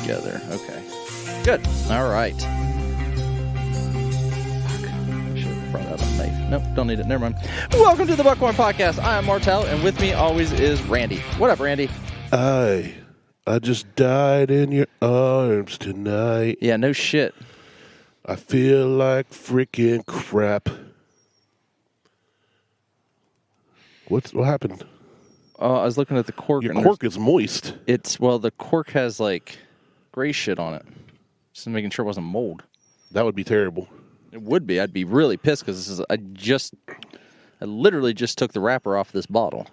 together. Okay. Good. All right. I should have brought out a knife. Nope, don't need it. Never mind. Welcome to the Buckhorn Podcast. I am Martelle, and with me always is Randy. What up, Randy? I just died in your arms tonight. Yeah, no shit. I feel like freaking crap. What happened? I was looking at the cork. Your cork is moist. The cork has like gray shit on it. Just making sure it wasn't mold. That would be terrible. It would be. I'd be really pissed because I literally just took the wrapper off this bottle.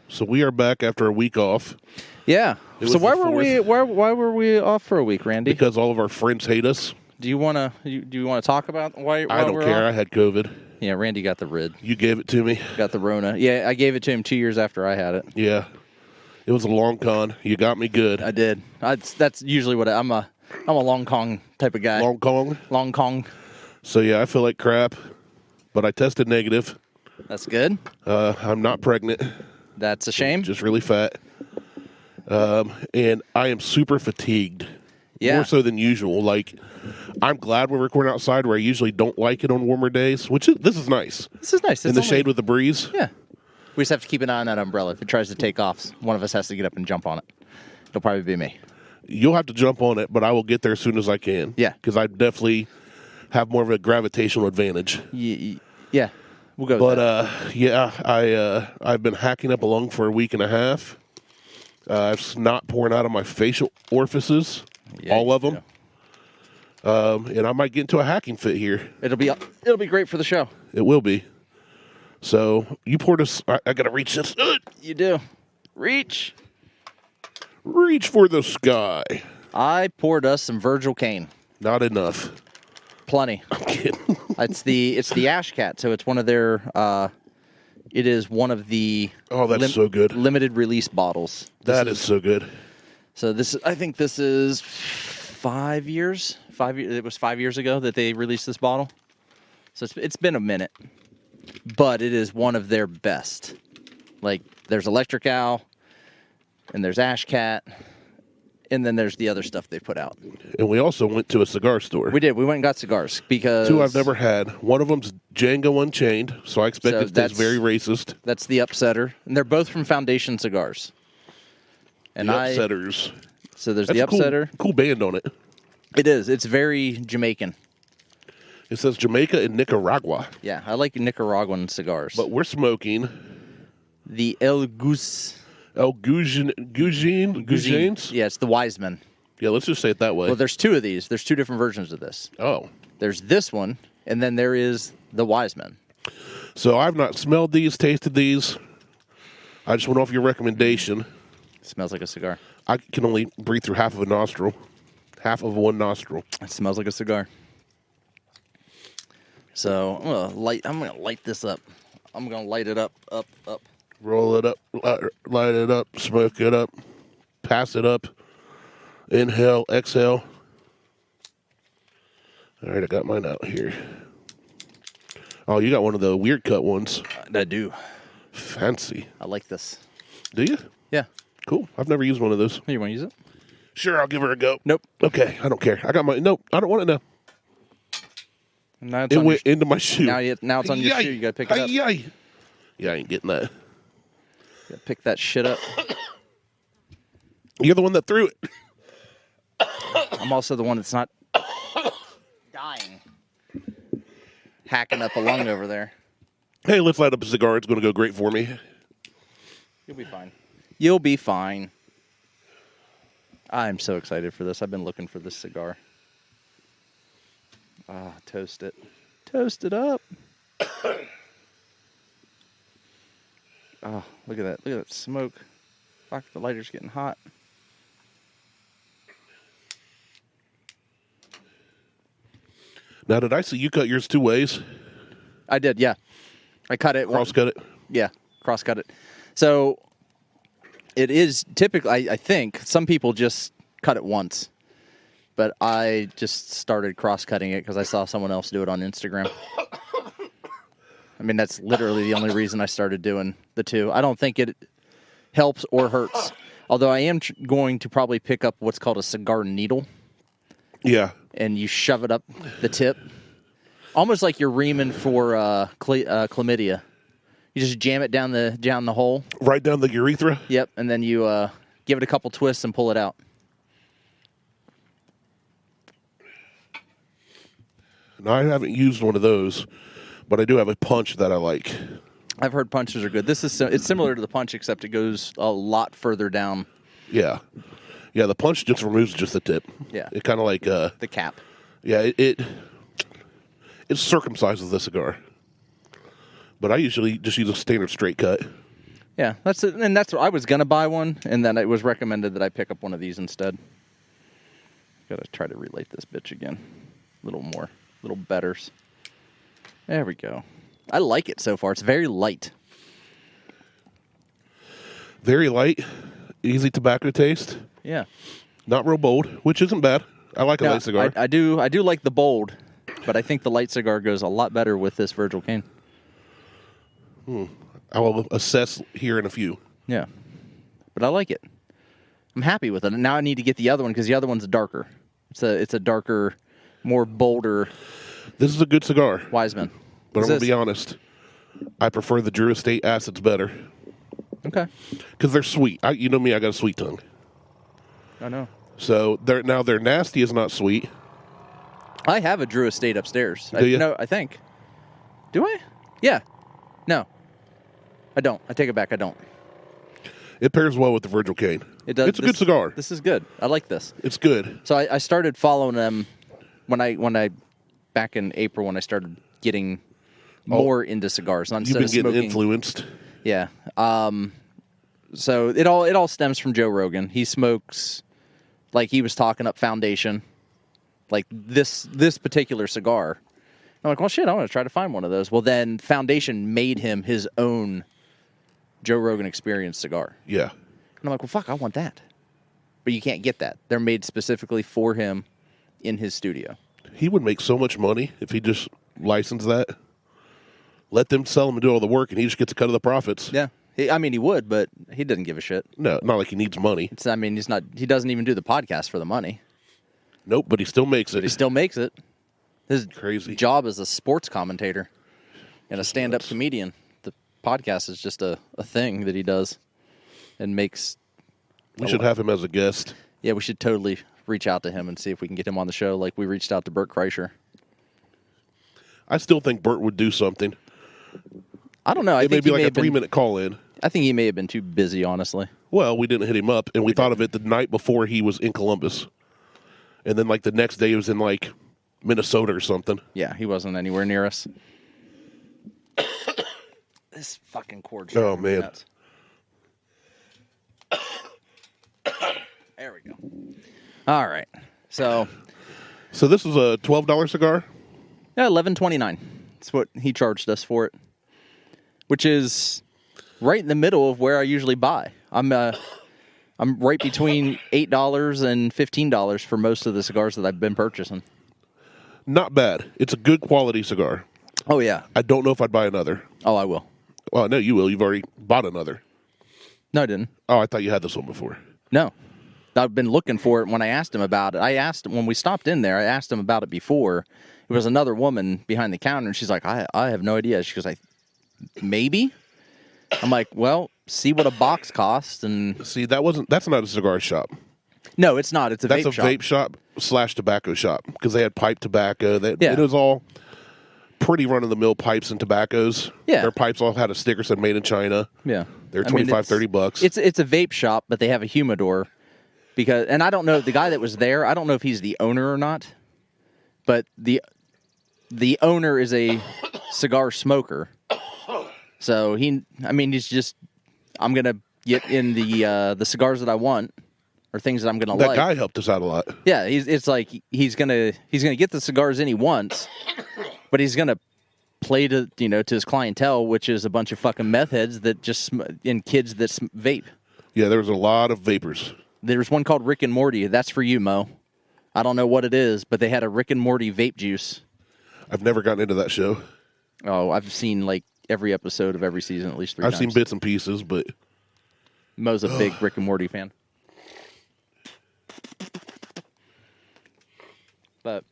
So we are back after a week off. Yeah. So why were we off for a week, Randy? Because all of our friends hate us. Do you want to talk about why I don't we're care. off? I had COVID. Yeah, Randy got the rid. You gave it to me. Got the Rona. Yeah, I gave it to him 2 years after I had it. Yeah. It was a long con. You got me good. I did. That's usually what I'm a long Kong type of guy. Long Kong? Long Kong. So yeah, I feel like crap, but I tested negative. That's good. I'm not pregnant. That's a shame. Just really fat. And I am super fatigued. Yeah. More so than usual. Like, I'm glad we're recording outside where I usually don't like it on warmer days, this is nice. This is nice. In the shade with the breeze. Yeah. We just have to keep an eye on that umbrella. If it tries to take off, one of us has to get up and jump on it. It'll probably be me. You'll have to jump on it, but I will get there as soon as I can. Yeah. Because I definitely have more of a gravitational advantage. Yeah. We'll go with that. I've been hacking up a lung for a week and a half. I've snot pouring out of my facial orifices. Yeah, all of them. And I might get into a hacking fit here. It'll be great for the show. It will be. So you poured us. I gotta reach this. You do. Reach For the sky. I poured us some Virgil Kaine. Not enough. Plenty. I'm kidding. It's the Ash Cat, so it's one of their. It is one of the. Oh, that's so good. Limited release bottles. That is so good. So I think this is 5 years. It was 5 years ago that they released this bottle. So it's been a minute, but it is one of their best. Like there's Electric Owl, and there's Ash Cat, and then there's the other stuff they put out. And we also went to a cigar store. We did. We went and got cigars because 2 I've never had. One of them's Django Unchained, so I expect it tastes very racist. That's the Upsetter, and they're both from Foundation Cigars. And the Upsetters. So there's That's the Upsetter. Cool band on it. It is. It's very Jamaican. It says Jamaica and Nicaragua. Yeah, I like Nicaraguan cigars. But we're smoking the El Gouges. Gouges? Yeah, it's the Wiseman. Yeah, let's just say it that way. Well, there's 2 of these. There's 2 different versions of this. Oh. There's this one, and then there is the Wiseman. So I've not smelled these, tasted these. I just went off your recommendation. Smells like a cigar. I can only breathe through half of a nostril. Half of one nostril. It smells like a cigar. So I'm gonna light this up. I'm gonna light it up. Roll it up, light it up, smoke it up, pass it up, inhale, exhale. All right, I got mine out here. Oh, you got one of the weird cut ones. I do. Fancy. I like this. Do you? Yeah. Cool. I've never used one of those. You want to use it? Sure, I'll give her a go. Nope. Okay, I don't care. I got my... Nope, I don't want it now. Now it went into my shoe. Now it's on your shoe. You got to pick it up. Yeah, I ain't getting that. You got to pick that shit up. You're the one that threw it. I'm also the one that's not dying. Hacking up a lung over there. Hey, let's light up a cigar. It's going to go great for me. You'll be fine. You'll be fine. I'm so excited for this. I've been looking for this cigar. Toast it. Toast it up. Oh, look at that. Look at that smoke. Fuck, the lighter's getting hot. Now, did I see you cut yours 2 ways? I did, yeah. I cut it. Cross-cut it? Yeah, cross-cut it. So, it is typically, I think, some people just cut it once. But I just started cross-cutting it because I saw someone else do it on Instagram. I mean, that's literally the only reason I started doing the 2. I don't think it helps or hurts. Although I am going to probably pick up what's called a cigar needle. Yeah. And you shove it up the tip. Almost like you're reaming for chlamydia. You just jam it down the hole. Right down the urethra? Yep, and then you give it a couple twists and pull it out. No, I haven't used one of those, but I do have a punch that I like. I've heard punches are good. It's similar to the punch, except it goes a lot further down. Yeah. Yeah, the punch just removes just the tip. Yeah. It kind of like... the cap. Yeah, it circumcises the cigar. But I usually just use a standard straight cut. Yeah, that's it. And that's what I was going to buy one, and then it was recommended that I pick up one of these instead. Got to try to relate this bitch again. A little more. Little betters. There we go. I like it so far. It's very light. Very light. Easy tobacco taste. Yeah. Not real bold, which isn't bad. I like a light cigar. I do like the bold, but I think the light cigar goes a lot better with this Virgil Kaine. I will assess here in a few. Yeah. But I like it. I'm happy with it. And now I need to get the other one because the other one's darker. It's a darker, more bolder This is a good cigar. Wiseman. But I'm going to be honest. I prefer the Drew Estate Acids better. Okay. Because they're sweet. You know me, I got a sweet tongue. I know. So their nasty is not sweet. I have a Drew Estate upstairs. Do you? No, I think. Do I? Yeah. No. I don't. I take it back. I don't. It pairs well with the Virgil Kaine. It does. It's a good cigar. This is good. I like this. It's good. So I started following them when I back in April when I started getting more into cigars. You've been getting smoking. influenced. Yeah. So it all stems from Joe Rogan. He smokes, like he was talking up Foundation, like this particular cigar. I'm like, well, shit, I want to try to find one of those. Well, then Foundation made him his own Joe Rogan Experience cigar. Yeah. And I'm like, well, fuck, I want that. But you can't get that. They're made specifically for him in his studio. He would make so much money if he just licensed that. Let them sell him and do all the work, and he just gets a cut of the profits. Yeah. He would, but he doesn't give a shit. No, not like he needs money. He doesn't even do the podcast for the money. Nope, but he still makes it. He still makes it. His Crazy job is a sports commentator and a stand-up comedian. The podcast is just a thing that he does and makes. We should have him as a guest. Yeah, we should totally reach out to him and see if we can get him on the show like we reached out to Bert Kreischer. I still think Bert would do something. I don't know. It may be like a 3-minute call-in. I think he may have been too busy, honestly. Well, we didn't hit him up, and we thought of it the night before he was in Columbus. And then, like, the next day he was in, like, Minnesota or something. Yeah, he wasn't anywhere near us. This fucking cord. Oh, man. Nuts. There we go. All right. So this was a $12 cigar? yeah, $11.29. That's what he charged us for it, which is right in the middle of where I usually buy. I'm right between $8 and $15 for most of the cigars that I've been purchasing. Not bad. It's a good quality cigar. Oh yeah. I don't know if I'd buy another. Oh, I will. Well, no, you will. You've already bought another. No, I didn't. Oh, I thought you had this one before. No. I've been looking for it when I asked him about it. I asked him when we stopped in there, I asked him about it before. It was another woman behind the counter, and she's like, I have no idea. She goes, maybe? I'm like, well, see what a box costs. And See, that's not a cigar shop. no, it's not. It's a That's vape a shop. vape shop / tobacco shop because they had pipe tobacco. Yeah. It was all pretty run-of-the-mill pipes and tobaccos. Yeah. Their pipes all had a sticker said made in China. Yeah. They're $25-$30. It's a vape shop, but they have a humidor. And I don't know, the guy that was there, I don't know if he's the owner or not, but the owner is a cigar smoker. So he's just, I'm going to get in the cigars that I want or things that I'm going to like. That guy helped us out a lot. Yeah, it's like he's gonna get the cigars in he wants, but he's gonna play to his clientele, which is a bunch of fucking meth heads that and kids that vape. Yeah, there was a lot of vapors. There's one called Rick and Morty. That's for you, Mo. I don't know what it is, but they had a Rick and Morty vape juice. I've never gotten into that show. Oh, I've seen like every episode of every season at least 3 times. I've seen bits and pieces, but Mo's a big Rick and Morty fan. But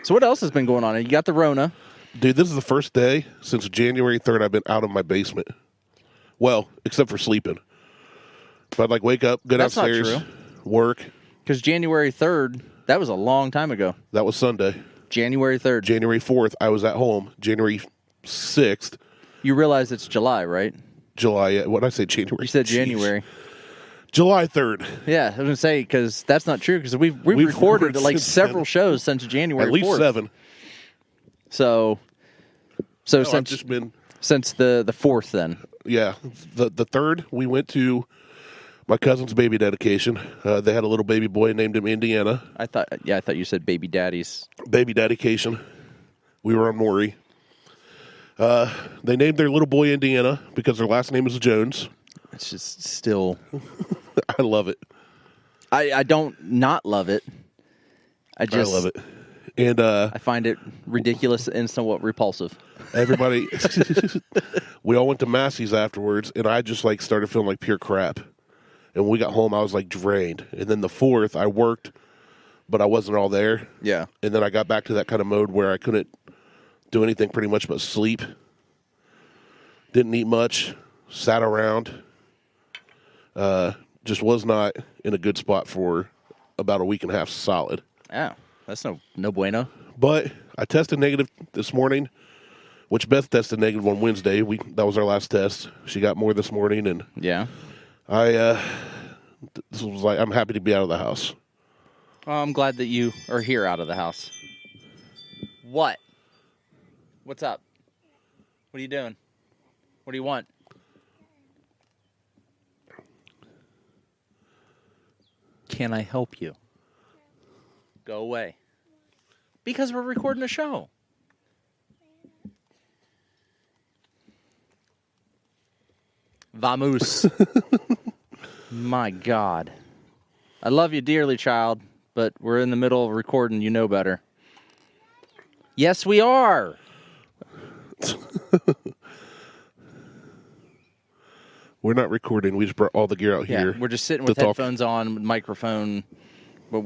so what else has been going on? You got the Rona. Dude, this is the first day since January 3rd I've been out of my basement. Well, except for sleeping. But I'd like wake up, go That's not downstairs, true. work. Because January 3rd, that was a long time ago. That was Sunday. January 3rd. January 4th, I was at home. January 6th. You realize it's July, right? July. What did I say? January. You said Jeez. January. July 3rd. Yeah, I was going to say, because that's not true, because we've recorded like several shows since January 4th. At least 7. So No, since I've just been... Since the 4th then. Yeah. The 3rd, we went to my cousin's baby dedication. They had a little baby boy, named him Indiana. I thought you said baby daddy's. Baby dedication. We were on Maury. They named their little boy Indiana because their last name is Jones. It's just still... I love it. I don't not love it. I love it. And I find it ridiculous and somewhat repulsive. Everybody... we all went to Massey's afterwards, and I just like started feeling like pure crap. And when we got home, I was like drained. And then the 4th, I worked, but I wasn't all there. Yeah. And then I got back to that kind of mode where I couldn't do anything pretty much but sleep. Didn't eat much. Sat around. Just was not in a good spot for about a week and a half solid. Oh, that's no bueno. But I tested negative this morning, which Beth tested negative on Wednesday. That was our last test. She got more this morning, and yeah, this was like, I'm happy to be out of the house. Well, I'm glad that you are here out of the house. What? What's up? What are you doing? What do you want? Can I help you? Go away. Because we're recording a show. Vamos. My God. I love you dearly, child, but we're in the middle of recording. You know better. Yes, we are. We're not recording. We just brought all the gear out here. We're just sitting with headphones on, microphone, but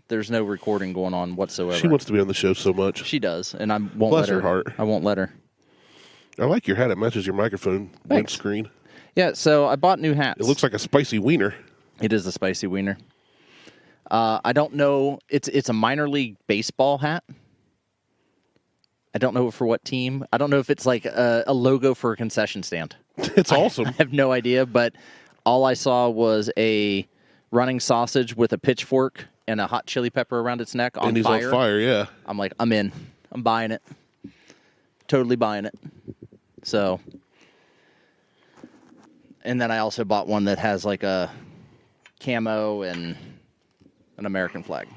there's no recording going on whatsoever. She wants to be on the show so much. She does, and I won't Bless let her. her heart. I won't let her. I like your hat. It matches your microphone windscreen. Yeah, so I bought new hats. It looks like a spicy wiener. It is a spicy wiener. I don't know. It's a minor league baseball hat. I don't know for what team. I don't know if it's like a logo for a concession stand. It's awesome. I have no idea, but all I saw was a running sausage with a pitchfork and a hot chili pepper around its neck on fire. And he's on fire, yeah. I'm like, I'm in. I'm buying it. Totally buying it. So, and then I also bought one that has like a camo and an American flag.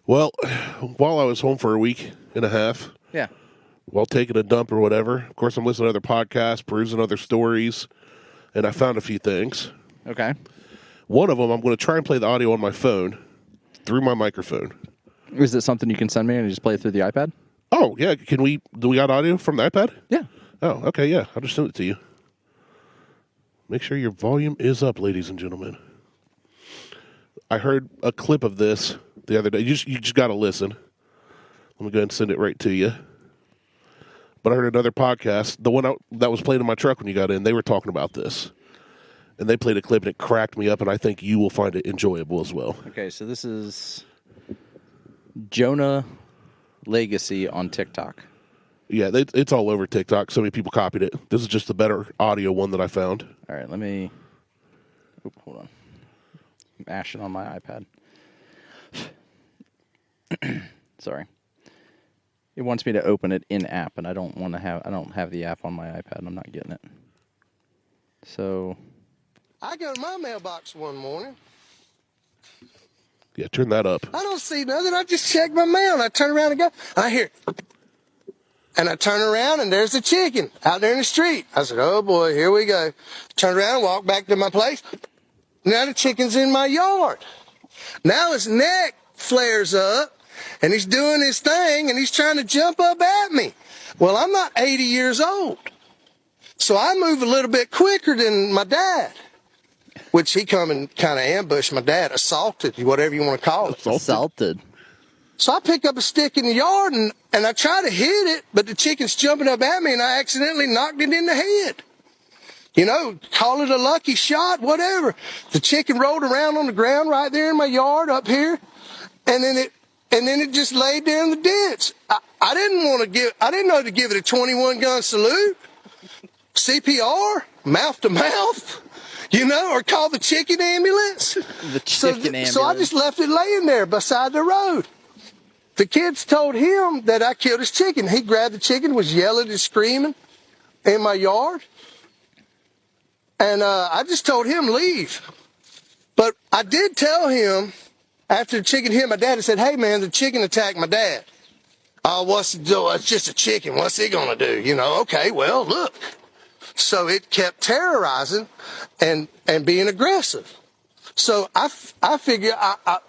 Well, while I was home for a week and a half, yeah, while taking a dump or whatever, of course I'm listening to other podcasts, perusing other stories, and I found a few things. Okay. One of them, I'm going to try and play the audio on my phone through my microphone. Is it something you can send me and just play it through the iPad? Oh, yeah. Do we got audio from the iPad? Yeah. Oh, okay, yeah. I'll just send it to you. Make sure your volume is up, ladies and gentlemen. I heard a clip of this the other day. You just got to listen. Let me go ahead and send it right to you. But I heard another podcast, the one that was played in my truck when you got in, they were talking about this. And they played a clip, and it cracked me up, and I think you will find it enjoyable as well. Okay, so this is Jonah Legacy on TikTok. Yeah, it's all over TikTok. So many people copied it. This is just the better audio one that I found. All right, let me... hold on. I'm mashing on my iPad. Sorry. It wants me to open it in app, and I don't have the app on my iPad, and I'm not getting it. So I go to my mailbox one morning. Yeah, turn that up. I don't see nothing. I just check my mail, and I turn around and go. I hear, and I turn around, and there's the chicken out there in the street. I said, "Oh boy, here we go." Turn around and walk back to my place. Now the chicken's in my yard. Now his neck flares up. And he's doing his thing, and he's trying to jump up at me. Well, I'm not 80 years old. So I move a little bit quicker than my dad, which he come and kind of ambushed my dad, assaulted, whatever you want to call it. assaulted. So I pick up a stick in the yard and I try to hit it, but the chicken's jumping up at me and I accidentally knocked it in the head. You know, call it a lucky shot, whatever. The chicken rolled around on the ground right there in my yard up here, and then it just laid there in the ditch. I didn't know to give it a 21 gun salute, CPR, mouth to mouth, you know, or call the chicken ambulance. The chicken ambulance. So I just left it laying there beside the road. The kids told him that I killed his chicken. He grabbed the chicken, was yelling and screaming in my yard. And I just told him leave. But I did tell him after the chicken hit my dad, I said, hey, man, the chicken attacked my dad. What's it do? It's just a chicken. What's he going to do? You know, okay, well, look. So it kept terrorizing and being aggressive. So I figure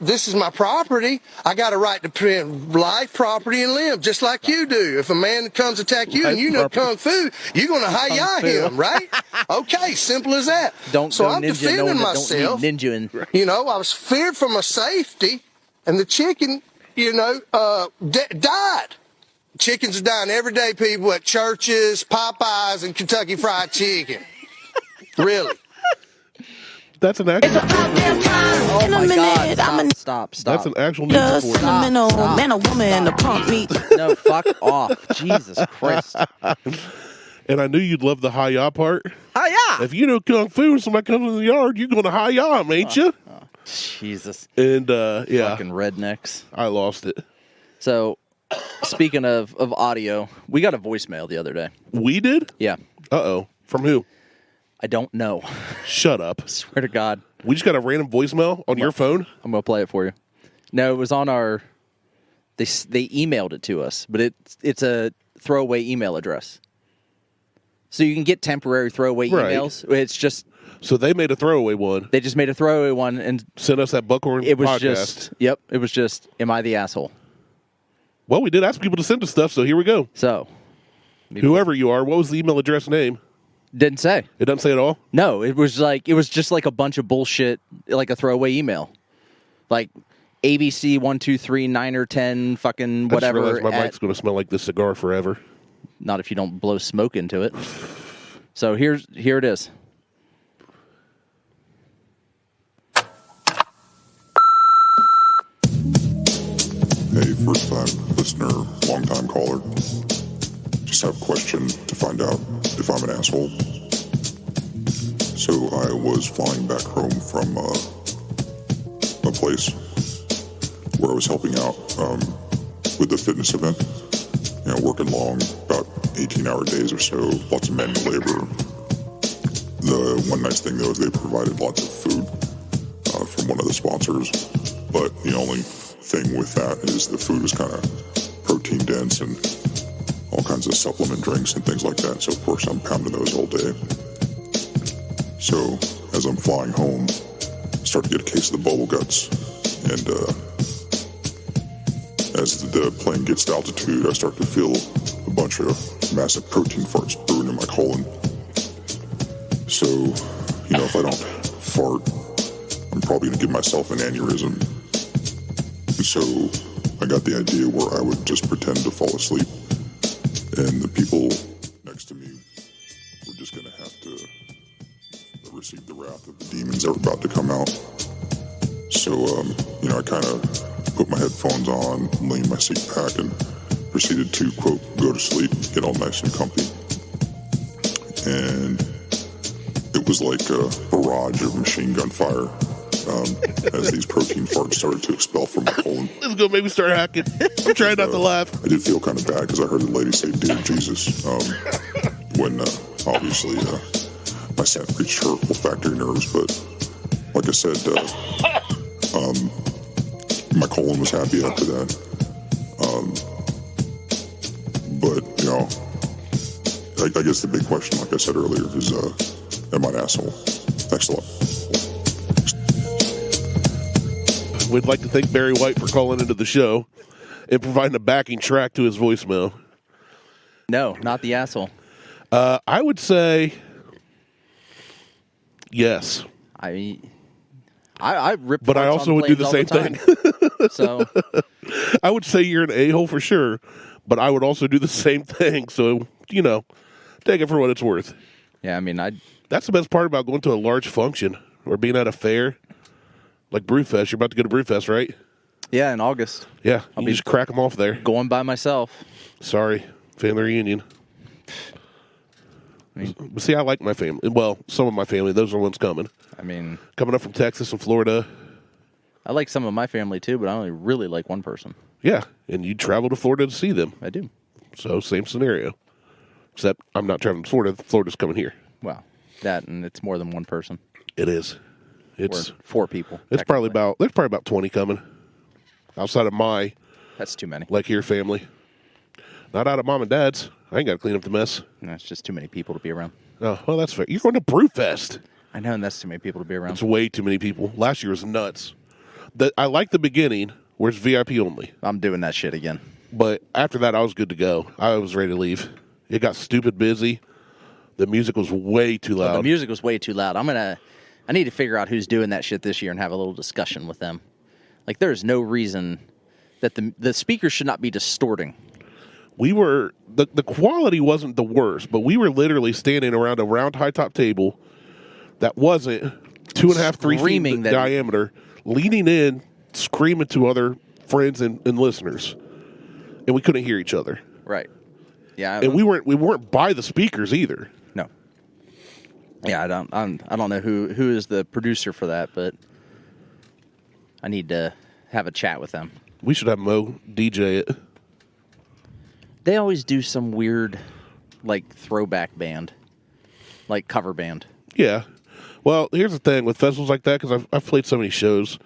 this is my property. I got a right to protect life, property, and limb, just like you do. If a man comes attack you and you know kung fu, you're going to hi-ya him, right? Okay, simple as that. So I'm defending myself. You know, I was feared for my safety, and the chicken, you know, died. Chickens are dying every day, people, at churches, Popeyes, and Kentucky Fried Chicken. Really. That's an actual. Oh my God! Stop! That's an actual news report. Man or woman to pump me. No, fuck off! Jesus Christ! And I knew you'd love the hi-ya part. Hi-ya! If you know kung fu and somebody comes in the yard, you're going to hi-ya 'em, ain't you? Jesus! And yeah, fucking rednecks. I lost it. So, speaking of audio, we got a voicemail the other day. We did? Yeah. Uh-oh. From who? I don't know. Shut up. Swear to God. We just got a random voicemail on your phone? I'm going to play it for you. No, it was on our... They emailed it to us, but it's a throwaway email address. So you can get temporary throwaway emails. It's just... So they made a throwaway one. They just made a throwaway one and... Sent us that Buckhorn it was podcast. It was just, am I the asshole? Well, we did ask people to send us stuff, so here we go. So... Whoever you are, what was the email address name? Didn't say. It doesn't say at all? No, it was just like a bunch of bullshit, like a throwaway email. Like ABC 1, 2, 3, 9 or 10, fucking whatever. I just realized my mic's going to smell like this cigar forever. Not if you don't blow smoke into it. So here it is. Hey, first time listener, long time caller. Just have a question to find out if I'm an asshole. So I was flying back home from a place where I was helping out with the fitness event. You know, working long, about 18-hour days or so, lots of manual labor. The one nice thing though is they provided lots of food from one of the sponsors, but the only thing with that is the food was kind of protein dense and all kinds of supplement drinks and things like that. So of course I'm pounding those all day. So as I'm flying home, I start to get a case of the bubble guts, and as the plane gets to altitude, I start to feel a bunch of massive protein farts brewing in my colon. So, if I don't fart, I'm probably going to give myself an aneurysm. So I got the idea where I would just pretend to fall asleep, and the people next to me were just going to have to receive the wrath of the demons that were about to come out. So, I kind of put my headphones on, leaned my seat back, and proceeded to, quote, go to sleep, get all nice and comfy. And it was like a barrage of machine gun fire as these protein farts started to expel from my colon. Let's go, maybe start hacking. I'm trying not to laugh. I did feel kind of bad because I heard the lady say, "Dear Jesus," when obviously my scent reached her olfactory nerves. But like I said, my colon was happy after that. But, I guess the big question, like I said earlier, is am I an asshole? Thanks a lot. We'd like to thank Barry White for calling into the show and providing a backing track to his voicemail. No, not the asshole. I would say yes. I rip. But I also would do the same thing. So I would say you're an a-hole for sure, but I would also do the same thing. So, take it for what it's worth. yeah, I mean, That's the best part about going to a large function or being at a fair, like Brewfest. You're about to go to Brewfest, right? yeah, in August, Yeah, you just crack them off there. going by myself. Sorry, family reunion. But see, I like my family. Well, some of my family. Those are the ones coming. I mean, Coming up from Texas and Florida. I like some of my family too, but I only really like one person. Yeah, and you travel to Florida to see them. I do. So, same scenario. Except I'm not traveling to Florida. Florida's coming here. Well, that and it's more than one person. It is. Or It's 4 people. It's probably technically. there's probably about 20 coming. Outside of my That's too many. like here family. Not out of mom and dad's. I ain't got to clean up the mess. No, it's just too many people to be around. Oh, well, that's fair. You're going to Brewfest. I know, and that's too many people to be around. It's way too many people. Last year was nuts. I like the beginning where it's VIP only. I'm doing that shit again. But after that, I was good to go. I was ready to leave. It got stupid busy. The music was way too loud. The music was way too loud. I need to figure out who's doing that shit this year and have a little discussion with them. Like, there's no reason that the speakers should not be distorting. The quality wasn't the worst, but we were literally standing around a round high top table that wasn't 2.5, 3 feet Screaming that- diameter, leaning in, screaming to other friends and listeners. And we couldn't hear each other. Right. Yeah. And we weren't by the speakers either. No. Yeah, I don't know who is the producer for that, but I need to have a chat with them. We should have Mo DJ it. They always do some weird, like, throwback band, like cover band. Yeah. Well, here's the thing with festivals like that, because I've played so many shows.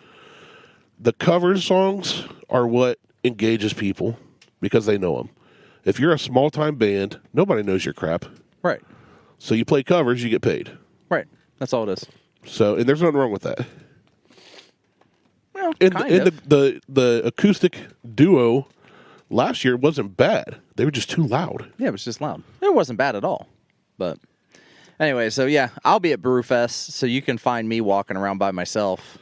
The cover songs are what engages people because they know them. If you're a small-time band, nobody knows your crap. Right. So you play covers, you get paid. Right. That's all it is. So, and there's nothing wrong with that. Well, And, kind and of. the acoustic duo last year wasn't bad. They were just too loud. Yeah, it was just loud. It wasn't bad at all. But anyway, so yeah, I'll be at Brewfest, so you can find me walking around by myself,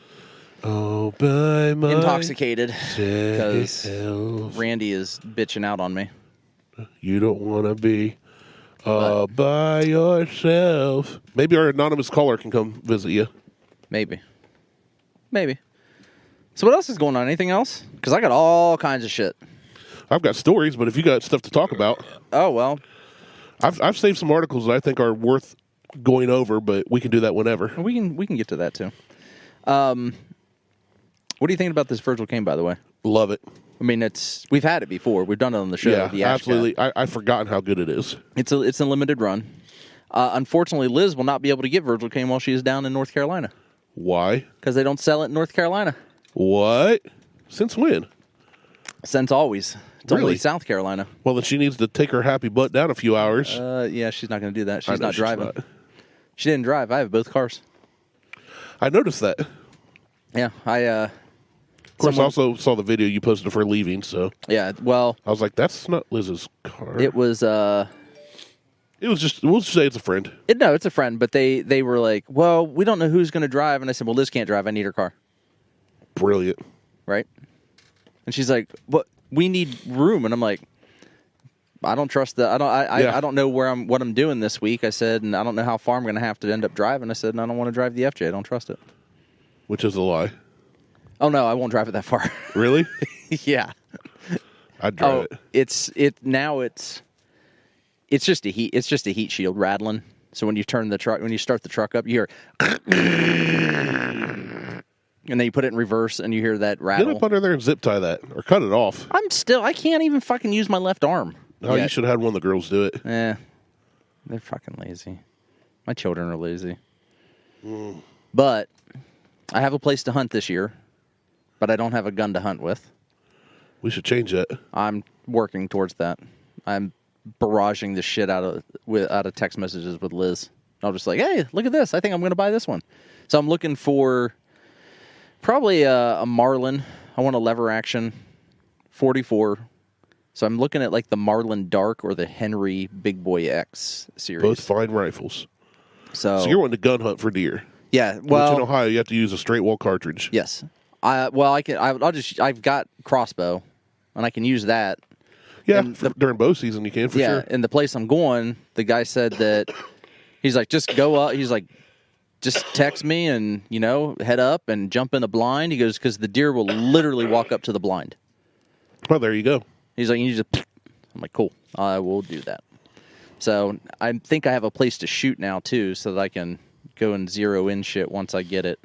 Oh, by my intoxicated, because self. Randy is bitching out on me. You don't want to be by yourself. Maybe our anonymous caller can come visit you. Maybe. So what else is going on? Anything else? Because I got all kinds of shit. I've got stories, but if you got stuff to talk about, Oh, well, I've saved some articles that I think are worth going over, but we can do that whenever. we can get to that too. What are you thinking about this Virgil Kaine, by the way? Love it. I mean, we've had it before. We've done it on the show. Yeah, the Ash absolutely. Cat. I've forgotten how good it is. It's a limited run. Unfortunately, Liz will not be able to get Virgil Kaine while she is down in North Carolina Why? because they don't sell it in North Carolina. What? Since when? Since always. It's Really? only South Carolina. Well, then she needs to take her happy butt down a few hours. Yeah, she's not going to do that. I She's know not driving. not. She didn't drive. I have both cars. I noticed that. Yeah, Of course, I also saw the video you posted of her leaving, so Yeah, well, I was like, that's not Liz's car. it was It was just, we'll just say it's a friend. no, it's a friend, but they were like, well, we don't know who's going to drive, and I said, well, Liz can't drive. I need her car, Brilliant. right? And she's like, but we need room, and I'm like, I don't trust that. Yeah. I don't know what I'm doing this week. I said, and I don't know how far I'm going to have to end up driving. I said, and I don't want to drive the FJ. I don't trust it. Which is a lie. Oh no, I won't drive it that far. Really? Yeah. I'd drive it. It's just a heat shield rattling. So when you start the truck up, you hear, and then you put it in reverse, and you hear that Get rattle. up under there and zip tie that, or cut it off. I can't even fucking use my left arm. Oh, you yet. should have had one of the girls do it. They're fucking lazy. My children are lazy. But I have a place to hunt this year, but I don't have a gun to hunt with. We should change that. I'm working towards that. I'm barraging the shit out of text messages with Liz. I'm just like, hey, look at this. I think I'm going to buy this one. So I'm looking for probably a Marlin. I want a lever action 44. So I'm looking at like the Marlin Dark or the Henry Big Boy X series. Both fine rifles. So So you're wanting to gun hunt for deer. yeah, Which in well, Ohio, you have to use a straight wall cartridge. yes. I've got crossbow, and I can use that. Yeah, during bow season you can for sure. And the place I'm going, the guy said that he's like, just go up. He's like, just text me and head up and jump in the blind. He goes, because the deer will literally walk up to the blind. Well, there you go. He's like, you just. I'm like, cool. I will do that. So I think I have a place to shoot now too, so that I can go and zero in shit once I get it.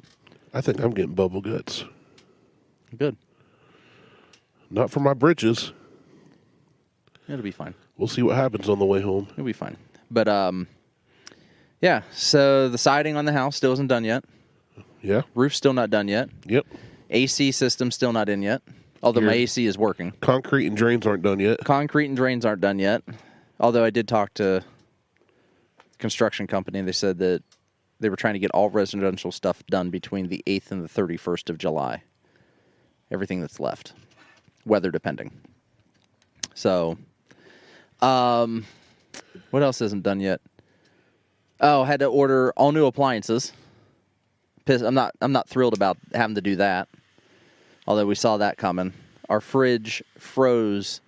I think I'm getting bubble guts. Good. Not for my britches. It'll be fine. We'll see what happens on the way home. It'll be fine. But yeah. So the siding on the house still isn't done yet. Yeah. Roof's still not done yet. Yep. AC system still not in yet. Although my AC is working. Concrete and drains aren't done yet. Concrete and drains aren't done yet. Although I did talk to a construction company, and they said that they were trying to get all residential stuff done between the 8th and the 31st of July. Everything that's left. Weather depending. So, what else isn't done yet? Oh, had to order all new appliances. I'm not thrilled about having to do that. Although we saw that coming. Our fridge froze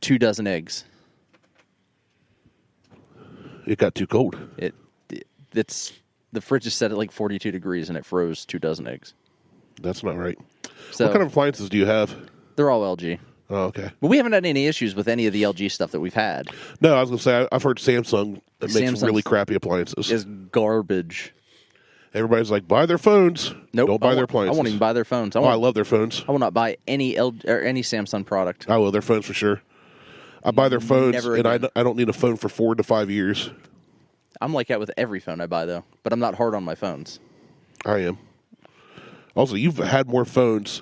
2 dozen eggs. It got too cold. It's the fridge is set at like 42 degrees and it froze 2 dozen eggs. That's not right. So, what kind of appliances do you have? They're all LG. Oh, okay. But we haven't had any issues with any of the LG stuff that we've had. No, I was going to say, I've heard Samsung that makes some really crappy appliances. Is garbage. Everybody's like, buy their phones. Nope. Don't buy their appliances. I won't even buy their phones. I love their phones. I will not buy any any Samsung product. I will. Their phones for sure. I buy their phones, and I don't need a phone for 4 to 5 years. I'm like that with every phone I buy, though. But I'm not hard on my phones. I am. Also, you've had more phones.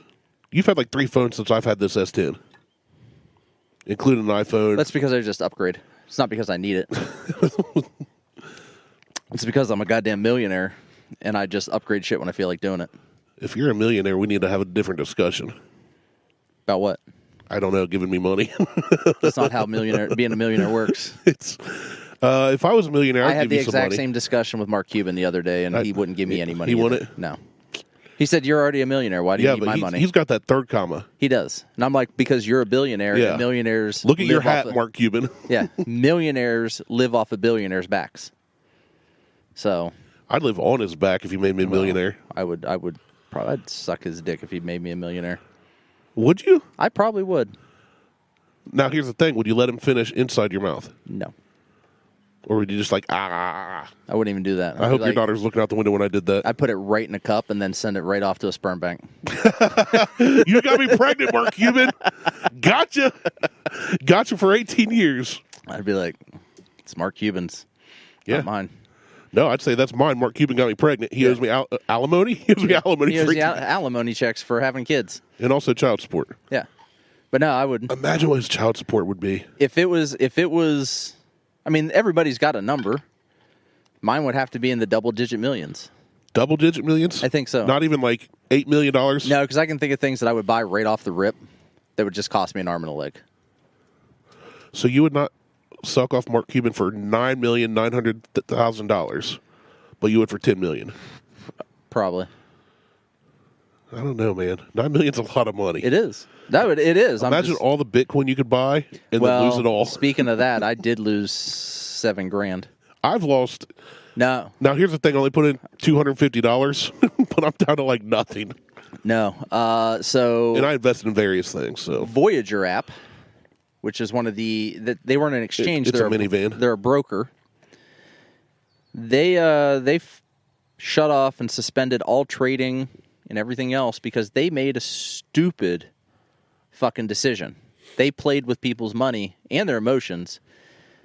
You've had like 3 phones since I've had this S10. Including an iPhone. That's because I just upgrade. It's not because I need it. It's because I'm a goddamn millionaire, and I just upgrade shit when I feel like doing it. If you're a millionaire, we need to have a different discussion. About what? I don't know, giving me money. That's not how being a millionaire works. It's if I was a millionaire, I'd I had give the you some exact money. same discussion with Mark Cuban the other day, and he wouldn't give me any money. He either. wouldn't? No. He said, "You're already a millionaire. Why do you need my money?" He's got that third comma. He does. And I'm like, because you're a billionaire, Yeah. and millionaires Look at your live hat, off Mark Cuban. Yeah, millionaires live off of billionaires' backs. So I'd live on his back if he made me a millionaire. I would probably I'd suck his dick if he made me a millionaire. Would you? I probably would. Now, here's the thing. Would you let him finish inside your mouth? No. Or would you just like, ah? I wouldn't even do that. I hope your daughter's looking out the window when I did that. I'd put it right in a cup and then send it right off to a sperm bank. You got me pregnant, Mark Cuban. Gotcha. Gotcha for 18 years. I'd be like, it's Mark Cuban's. Not mine. No, I'd say that's mine. Mark Cuban got me pregnant. He owes me alimony. He owes me alimony. He owes you alimony checks for having kids. And also child support. Yeah. But no, I wouldn't. Imagine what his child support would be. If it was, I mean, everybody's got a number. Mine would have to be in the double-digit millions. Double-digit millions? I think so. Not even like $8 million? No, because I can think of things that I would buy right off the rip that would just cost me an arm and a leg. So you would not suck off Mark Cuban for $9,900,000, but you would for $10 million? Probably. I don't know, man. $9 million's a lot of money. It is. No, it is. Imagine all the Bitcoin you could buy and then lose it all. Speaking of that, I did lose $7,000. I've lost. No. Now here's the thing: I only put in $250, but I'm down to like nothing. No. And I invested in various things. So Voyager app, which is one of they weren't an exchange. It's a minivan. They're a broker. They shut off and suspended all trading and everything else because they made a stupid fucking decision. They played with people's money and their emotions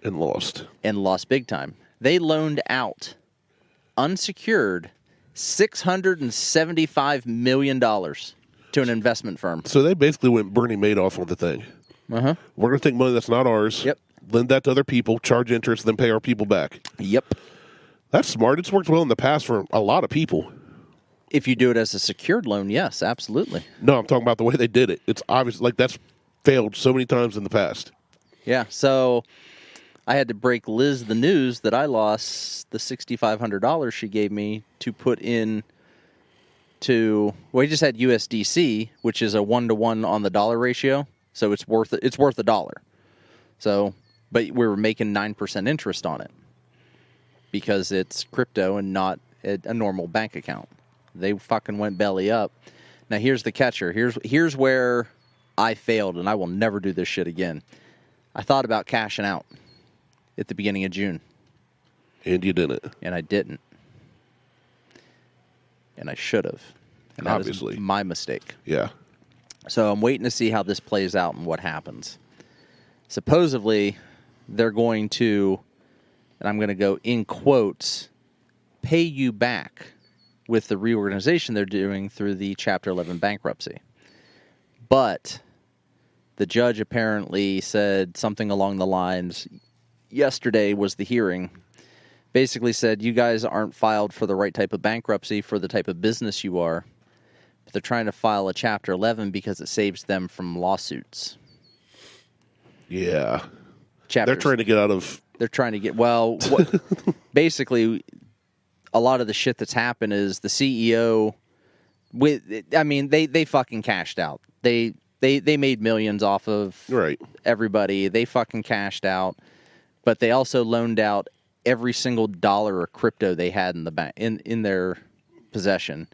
and lost big time. They loaned out unsecured $675 million to an investment firm. So they basically went Bernie Madoff on the thing. Uh-huh. We're going to take money that's not ours, Yep. lend that to other people, charge interest, then pay our people back. Yep. That's smart. It's worked well in the past for a lot of people. If you do it as a secured loan, yes, absolutely. No, I'm talking about the way they did it. It's obvious, like that's failed so many times in the past. Yeah, so I had to break Liz the news that I lost the $6,500 she gave me to put in to, well, he just had USDC, which is a 1-to-1 on the dollar ratio. So it's worth $1. So, but we were making 9% interest on it because it's crypto and not a normal bank account. They fucking went belly up. Now here's the catcher. Here's where I failed, and I will never do this shit again. I thought about cashing out at the beginning of June. And you didn't. And I didn't. And I should have. And that Obviously. was my mistake. Yeah. So I'm waiting to see how this plays out and what happens. Supposedly, they're going to, and I'm going to go in quotes, pay you back with the reorganization they're doing through the Chapter 11 bankruptcy. But the judge apparently said something along the lines, yesterday was the hearing, basically said, you guys aren't filed for the right type of bankruptcy for the type of business you are. But they're trying to file a Chapter 11 because it saves them from lawsuits. Yeah. Chapters. They're trying to get out of... They're trying to get... Well, basically, a lot of the shit that's happened is the CEO... They fucking cashed out. They made millions off of everybody. They fucking cashed out. But they also loaned out every single dollar of crypto they had in the bank in their possession.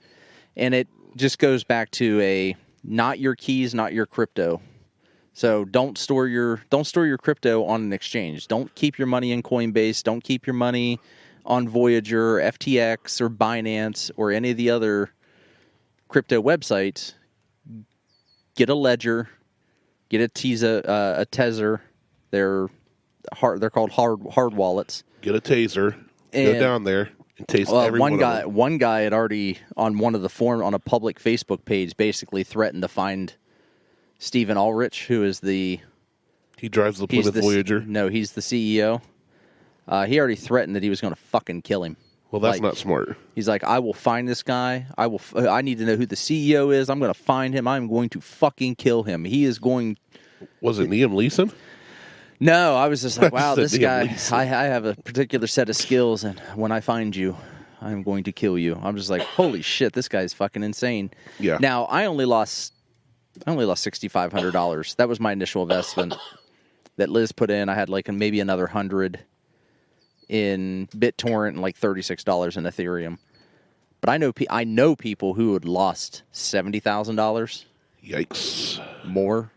And it just goes back to a not your keys, not your crypto. So don't store your crypto on an exchange. Don't keep your money in Coinbase. Don't keep your money on Voyager, or FTX, or Binance, or any of the other crypto websites. Get a ledger. Get a Tether. They're called hard wallets. Get a taser. Go down there and taste every one of them. One guy had already on one of the forum on a public Facebook page basically threatened to find Stephen Ulrich, who is he drives the Plymouth Voyager. No, he's the CEO. He already threatened that he was going to fucking kill him. Well, that's not smart. He's like, I will find this guy. I need to know who the CEO is. I'm going to find him. I'm going to fucking kill him. He is going. Was it Liam Neeson? No, I was just like, wow, this guy, I have a particular set of skills, and when I find you, I'm going to kill you. I'm just like, holy shit, this guy's fucking insane. Yeah. Now, I only lost $6,500. That was my initial investment that Liz put in. I had like maybe another $100 in BitTorrent and like $36 in Ethereum. But I know people who had lost $70,000. Yikes. More.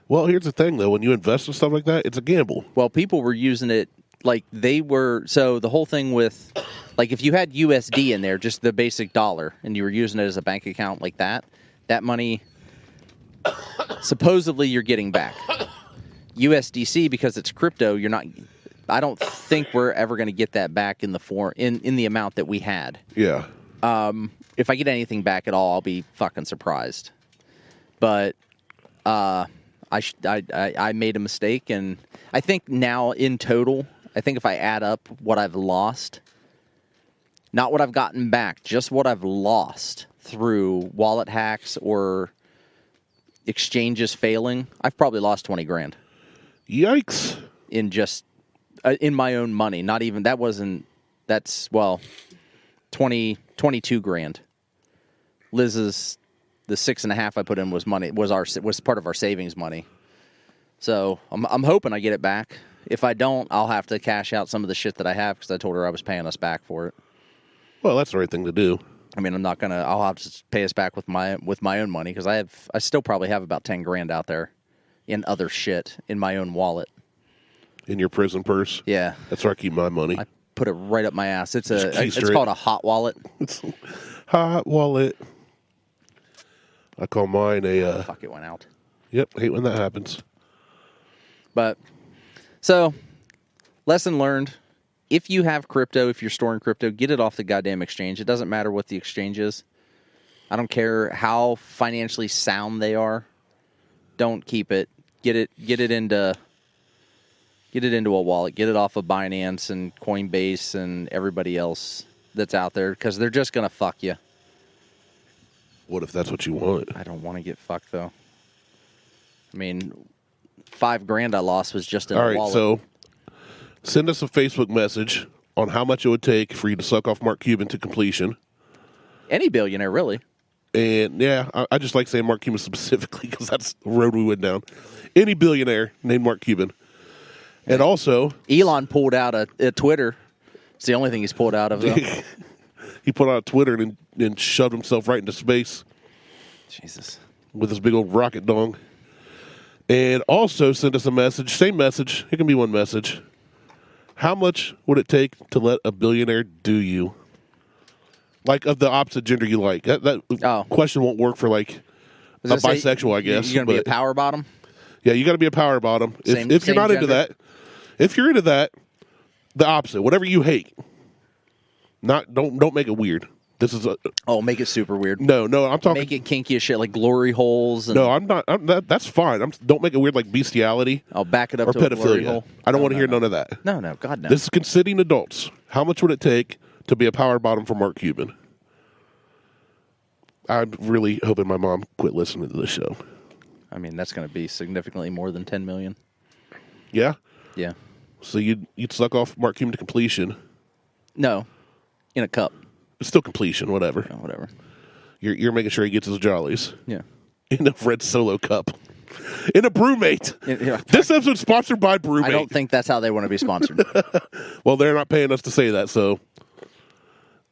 Well, here's the thing, though. When you invest in stuff like that, it's a gamble. Well, people were using it like they were. So the whole thing with, like, if you had USD in there, just the basic dollar, and you were using it as a bank account like that money, supposedly you're getting back. USDC, because it's crypto, you're not. I don't think we're ever going to get that back in the in the amount that we had. Yeah. If I get anything back at all, I'll be fucking surprised. But I made a mistake, and I think now in total, I think if I add up what I've lost, not what I've gotten back, just what I've lost through wallet hacks or exchanges failing, I've probably lost $20,000. Yikes! In just in my own money. Not even that wasn't. That's 22 grand. Liz's. The 6.5 I put in was money. Was part of our savings money. So I'm hoping I get it back. If I don't, I'll have to cash out some of the shit that I have because I told her I was paying us back for it. Well, that's the right thing to do. I mean, I'm not gonna. I'll have to pay us back with my own money because I still probably have about 10 grand out there in other shit in my own wallet. In your prison purse. Yeah, that's where I keep my money. I put it right up my ass. It's called a hot wallet. Hot wallet. I call mine a... Fuck, it went out. Yep, hate when that happens. But, so, lesson learned. If you have crypto, if you're storing crypto, get it off the goddamn exchange. It doesn't matter what the exchange is. I don't care how financially sound they are. Don't keep it. Get it into a wallet. Get it off of Binance and Coinbase and everybody else that's out there because they're just going to fuck you. What if that's what you want? I don't want to get fucked, though. I mean, $5,000 I lost was just in a wallet. All right, so send us a Facebook message on how much it would take for you to suck off Mark Cuban to completion. Any billionaire, really. And yeah, I just like saying Mark Cuban specifically because that's the road we went down. Any billionaire named Mark Cuban. And also, Elon pulled out a Twitter. It's the only thing he's pulled out of, though. he put out a Twitter and shoved himself right into space. Jesus. With his big old rocket dong. And also sent us a message. Same message. It can be one message. How much would it take to let a billionaire do you? Like, of the opposite gender you like. That question won't work for, like, a bisexual, I guess. You're going to be a power bottom? Yeah, you got to be a power bottom. If you're not gender? into that, if you're into that, the opposite. Whatever you hate. Don't make it weird. This is make it super weird. No, I'm talking. Make it kinky as shit, like glory holes. And, no, I'm not. That's fine. Don't make it weird like bestiality. I'll back it up or to a glory pedophilia. hole. I don't want to hear none of that. No, God, no. This is consenting adults. How much would it take to be a power bottom for Mark Cuban? I'm really hoping my mom quit listening to this show. I mean, that's going to be significantly more than $10 million. Yeah? Yeah. So you'd suck off Mark Cuban to completion? No. In a cup. It's still completion, whatever. Yeah, whatever. You're making sure he gets his jollies. Yeah. In a red Solo cup. In a Brewmate. Yeah. This episode's sponsored by Brewmate. I don't think that's how they want to be sponsored. Well, they're not paying us to say that, so.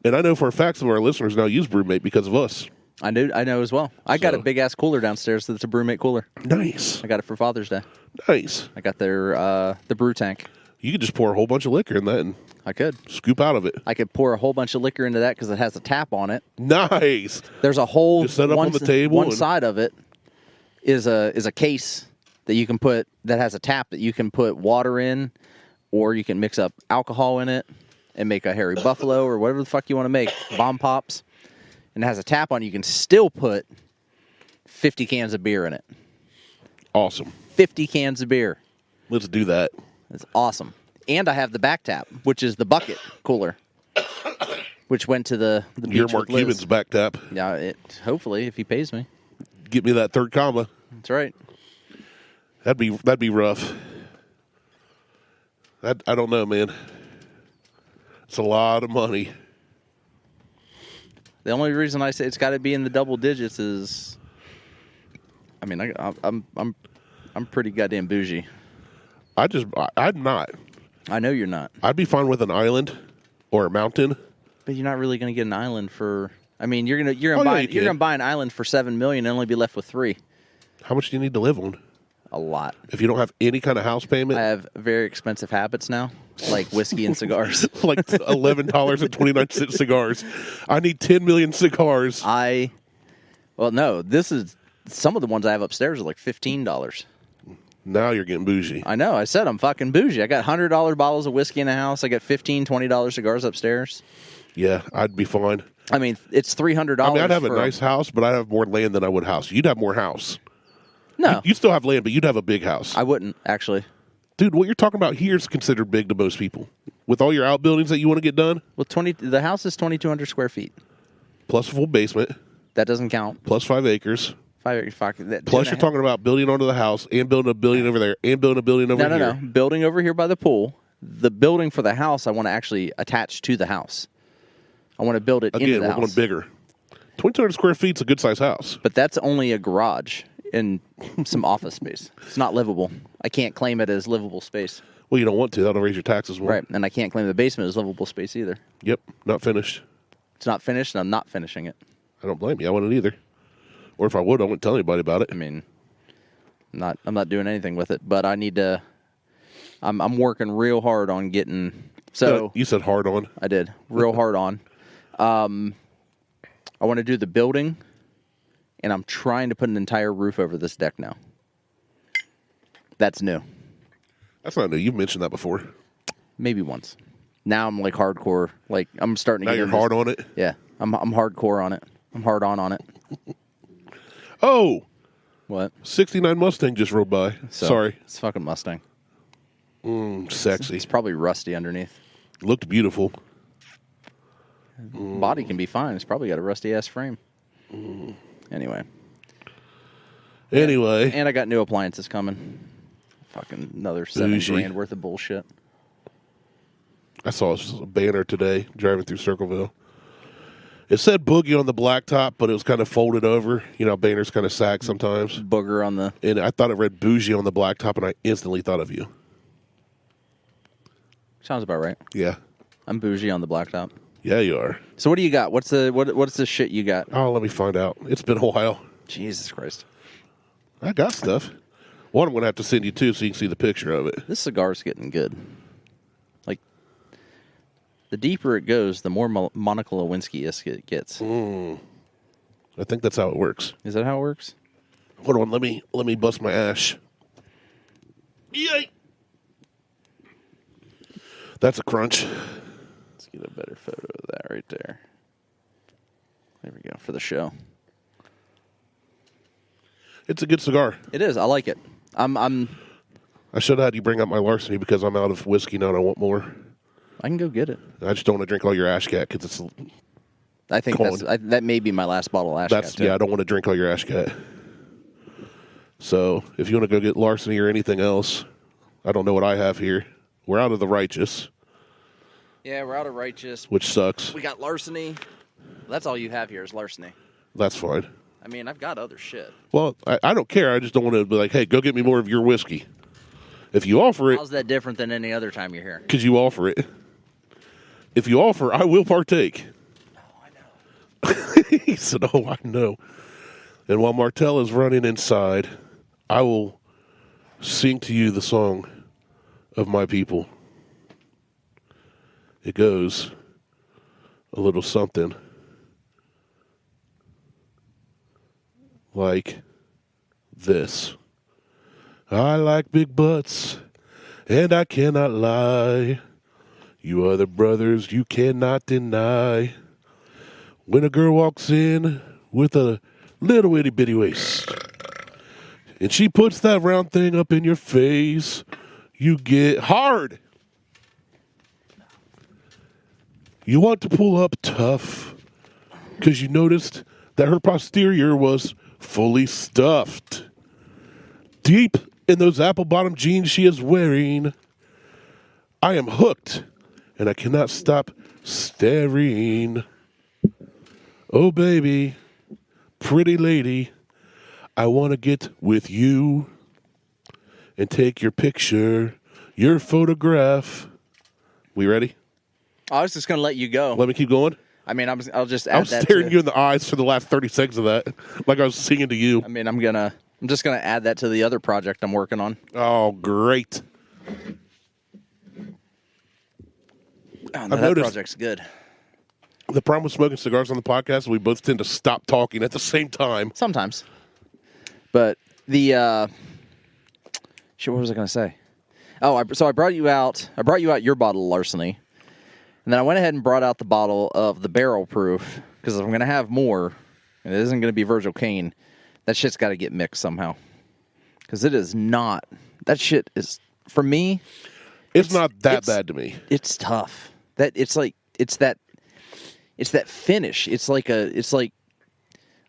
And I know for a fact some of our listeners now use Brewmate because of us. I know as well. I got a big ass cooler downstairs that's a Brewmate cooler. Nice. I got it for Father's Day. Nice. I got the brew tank. You could just pour a whole bunch of liquor in that and I could scoop out of it. I could pour a whole bunch of liquor into that because it has a tap on it. Nice. There's a whole just set up on the table. One side of it is a case that you can put that has a tap that you can put water in, or you can mix up alcohol in it and make a Hairy Buffalo or whatever the fuck you want to make. Bomb pops. And it has a tap on it. You can still put 50 cans of beer in it. Awesome. 50 cans of beer. Let's do that. That's awesome. And I have the back tap, which is the bucket cooler, which went to the beach You're Mark with Liz. Cuban's back tap. Yeah, hopefully, if he pays me. Get me that third comma. That's right. That'd be rough. I don't know, man. It's a lot of money. The only reason I say it's got to be in the double digits is, I mean, I'm pretty goddamn bougie. I'm not. I know you're not, I'd be fine with an island or a mountain. but you're not really going to get an island for. I mean, you're gonna buy an island for $7 million and only be left with $3 million. How much do you need to live on? A lot. If you don't have any kind of house payment, I have very expensive habits now, like whiskey and cigars. like $11.29 cigars. I need 10 million cigars. No, this is some of the ones I have upstairs are like $15. Now you're getting bougie. I know. I said I'm fucking bougie. I got $100 bottles of whiskey in the house. I got $15, $20 cigars upstairs. Yeah, I'd be fine. I mean, it's $300. I mean, I'd have a nice house, but I'd have more land than I would house. You'd have more house. No. You'd still have land, but you'd have a big house. I wouldn't, actually. Dude, what you're talking about here is considered big to most people. With all your outbuildings that you want to get done. Well, the house is 2,200 square feet. Plus a full basement. That doesn't count. Plus 5 acres. 5 acres. Plus you're talking about building onto the house and building a building over there and building a building over here. No. Building over here by the pool. The building for the house I want to actually attach to the house. I want to build it into the house. Again, we're going bigger. 2,200 square feet is a good-sized house. But that's only a garage and some office space. It's not livable. I can't claim it as livable space. Well, you don't want to. That'll raise your taxes more. Right, and I can't claim the basement as livable space either. Yep, not finished. It's not finished, and I'm not finishing it. I don't blame you. I wouldn't either. Or if I would, I wouldn't tell anybody about it. I mean, I'm not doing anything with it, but I need to. I'm working real hard on getting. So you said hard on. I did real hard on. I want to do the building, and I'm trying to put an entire roof over this deck now. That's new. That's not new. You've mentioned that before. Maybe once. Now I'm like hardcore. Like I'm starting to. Now get you're into hard this. on it. Yeah, I'm hardcore on it. I'm hard on it. Oh, what? 69 Mustang just rode by. So, Sorry. It's a fucking Mustang. Sexy. It's probably rusty underneath. Looked beautiful. Body can be fine. It's probably got a rusty ass frame. Anyway. And I got new appliances coming. Fucking another $7,000 worth of bullshit. I saw a banner today driving through Circleville. It said boogie on the blacktop, but it was kind of folded over. You know, banners kind of sag sometimes. Booger on the... And I thought it read bougie on the blacktop, and I instantly thought of you. Sounds about right. Yeah. I'm bougie on the blacktop. Yeah, you are. So what do you got? What's the shit you got? Oh, let me find out. It's been a while. Jesus Christ. I got stuff. One I'm going to have to send you, too, so you can see the picture of it. This cigar's getting good. Like, the deeper it goes, the more Monica Lewinsky it gets. I think that's how it works. Is that how it works? Hold on, let me bust my ash. Yay! That's a crunch. Let's get a better photo of that right there. There we go, for the show. It's a good cigar. It is. I like it. I should have had you bring up my larceny because I'm out of whiskey now and I want more. I can go get it. I just don't want to drink all your Ash Cat because it's... I think that may be my last bottle of Ash Cat, too. Yeah, I don't want to drink all your Ash Cat. So, if you want to go get larceny or anything else, I don't know what I have here. We're out of the righteous. Yeah, we're out of righteous. Which sucks. We got larceny. That's all you have here is larceny. That's fine. I mean, I've got other shit. Well, I don't care. I just don't want to be like, hey, go get me more of your whiskey. If you offer it... How's that different than any other time you're here? Because you offer it. If you offer, I will partake. Oh, I know. He said, oh, I know. And while Martelle is running inside, I will sing to you the song of my people. It goes a little something like this. I like big butts, and I cannot lie. You other brothers, you cannot deny. When a girl walks in with a little itty bitty waist, and she puts that round thing up in your face, you get hard. You want to pull up tough because you noticed that her posterior was fully stuffed. Deep in those apple-bottom jeans she is wearing, I am hooked, and I cannot stop staring. Oh, baby, pretty lady, I want to get with you and take your picture, your photograph. We ready? I was just going to let you go. Let me keep going? I mean, I'll just add I'm that staring you in the eyes for the last 30 seconds of that, like I was singing to you. I mean, I'm just going to add that to the other project I'm working on. Oh, great. Oh, no, that project's good. The problem with smoking cigars on the podcast is we both tend to stop talking at the same time. Sometimes. But the shit, what was I going to say? Oh, so I brought you out your bottle of larceny. And then I went ahead and brought out the bottle of the barrel proof because if I'm going to have more, and it isn't going to be Virgil Kaine, that shit's got to get mixed somehow. Because it is not. That shit is, for me. It's not that bad to me. It's tough. It's that finish. It's like a